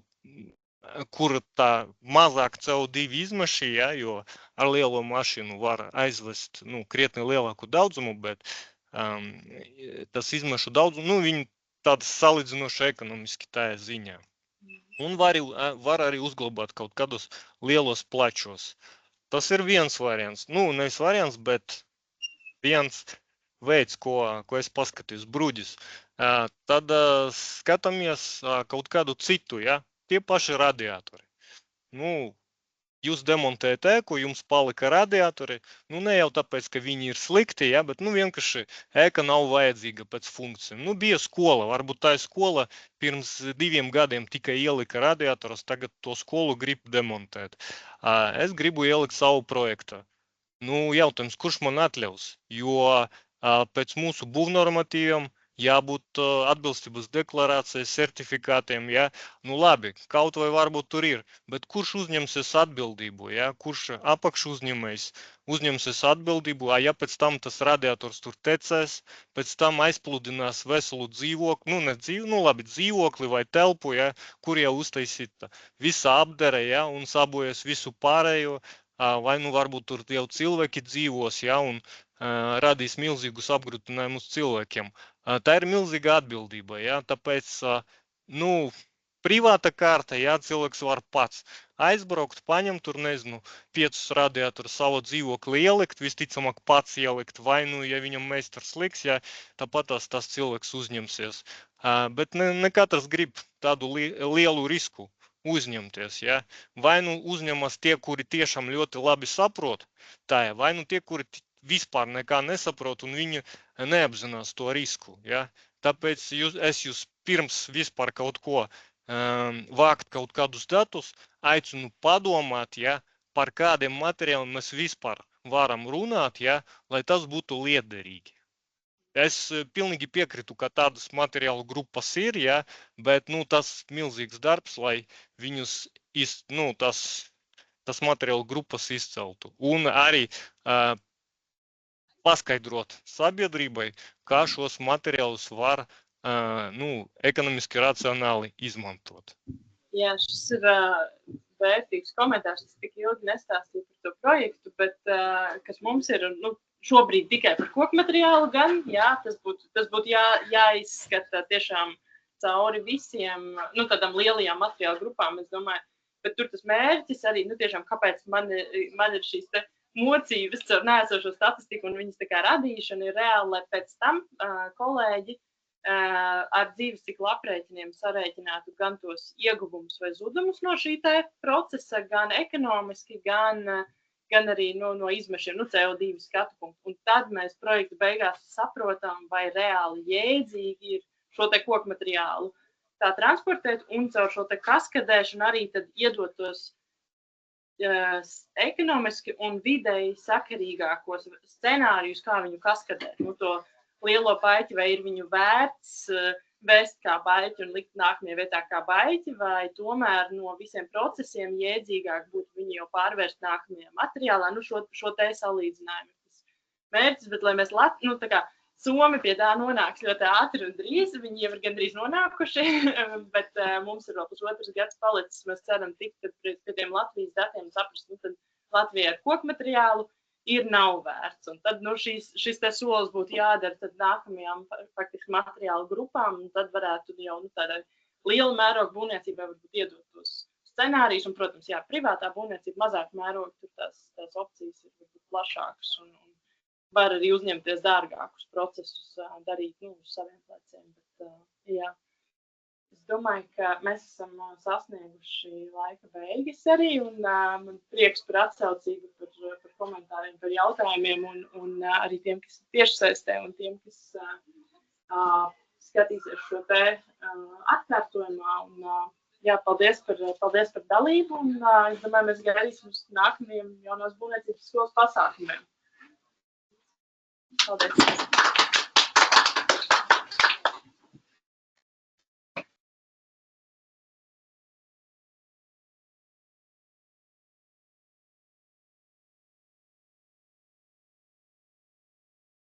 kur tā mazāk CO2 izmeši, ja, jo ar lielo mašīnu var aizvest, nu, krietni lielāku daudzumu, bet tas izmešu daudzumu, nu, viņi tādas salīdzinoši ekonomiski tā ziņā. Un var arī uzglabāt kaut kādus lielos plačos. Tas ir viens variants. Nu, nevis variants, bet viens veids, ko es paskatījos, bruģis. Tad skatāmies kaut kādu citu, ja? Tie paši radiatori. Nu, jūs demontējat ēku, jums palika radiatori, nu ne jau tāpēc, ka viņi ir slikti, ja? Bet nu vienkārši ēka nav vajadzīga pēc funkcijām. Nu bija skola, varbūt tā skola pirms 2 gadiem tikai ielika radiatorus, tagad to skolu grib demontēt. Es gribu ielikt savu projektu. Nu, jautājums, kurš man atļaus? Jo pēc mūsu būvnormatīviem jābūt atbilstības deklarācijas, certifikātiem, ja? Nu labi, kaut vai varbūt tur ir, bet kurš uzņemsies atbildību, ja? Kurš apakš uzņemsies atbildību, ja pēc tam tas radiators tur tecēs, pēc tam aizpludinās veselu dzīvokli, dzīvokli vai telpu, ja? Kur jau uztaisīta visa apdere, ja? Un sabojas visu pārējo, vai nu varbūt tur jau cilvēki dzīvos, ja? Un radīs milzīgus apgrūtinājumus cilvēkiem. Tā ir milzīga atbildība, ja? Tāpēc, nu, privāta kārta, ja, cilvēks var pats aizbraukt, paņemt tur, nezinu, 5 radiatorus savu dzīvokli ielikt, visticamāk pats ielikt, vai nu, ja viņam meistars liks, ja, tāpat tas cilvēks uzņemsies. Bet ne katrs grib tādu lielu risku uzņemties, ja? Vai nu uzņemas tie, kuri tiešām ļoti labi saprot, tā, vai nu tie, kuri vispār nekā nesaprot un viņi neapzinās to risku, ja? Tāpēc es jūs pirms vispār kaut ko vākt kaut kādus datus, aicinu padomāt, ja, par kādiem materiāliem mēs vispār varam runāt, ja, lai tas būtu liederīgi. Es pilnīgi piekritu, ka tādas materiālu grupas ir, ja, bet nu, tas milzīgs darbs, lai viņus tas materiālu grupas izceltu. Un arī paskaidrot sabiedrībai, kā šos materiālus var ekonomiski racionāli izmantot. Jā, šis ir vērtīgs komentārs. Es tik ilgi nestāstīju par to projektu, bet kas mums ir šobrīd tikai par koku materiālu gan, jā, tas būtu jāizskata tiešām cauri visiem, tādām lielajām materiālu grupām, es domāju. Bet tur tas mērķis arī, tiešām, kāpēc man ir šīs te mocības caur neesošo statistiku un viņas tā kā radīšana ir reāli, lai pēc tam kolēģi ar dzīves ciklu aprēķiniem sarēķinātu gan tos ieguvumus vai zudumus no šī te procesa, gan ekonomiski, gan arī no izmešiem, CO2 skatu punktu. Un tad mēs projekta beigās saprotam, vai reāli jēdzīgi ir šo te koku materiālu tā transportēt un caur šo te kaskadēšanu arī tad iedot tos ekonomiski un vidēji sakarīgākos scenārijus, kā viņu kaskadēt. To lielo baļķi, vai ir viņu vērts vest kā baļķi un likt nākamajā vietā kā baļķi, vai tomēr no visiem procesiem jēdzīgāk būtu viņu jau pārvērst nākamajā materiālā, šo te salīdzinājumu. Mērķis, bet lai mēs tā kā Somi pie tā nonāks ļoti ātri un drīz, viņi jau ir gandrīz nonākuši, bet mums ir vēl pusotrs gads palicis, mēs ceram tikt pie tiem Latvijas datiem saprast, tad Latvijā ar koku materiālu nav vērts. Un tad šis te solis būtu jādara tad nākamajām faktiski materiālu grupām, un tad varētu jau tādā liela mēroga būvniecībā varbūt iedot tos scenārijus, un, protams, jā, privātā būvniecība mazāk mēroga, tur tās opcijas ir varbūt plašākas, un var arī uzņemties dārgākus procesus, darīt uz saviem pleciem. Bet, jā. domāju, ka mēs esam sasnieguši laika beigas arī, un man prieks par atsaucību, par komentāriem, par jautājumiem, un arī tiem, kas ir tiešsaistē, un tiem, kas skatīsies šo te atkārtojumā. Un, jā, paldies par dalību, un es domāju, mēs gaidīsim uz nākamajiem jaunās būvniecības skolas pasākumiem. Paldies!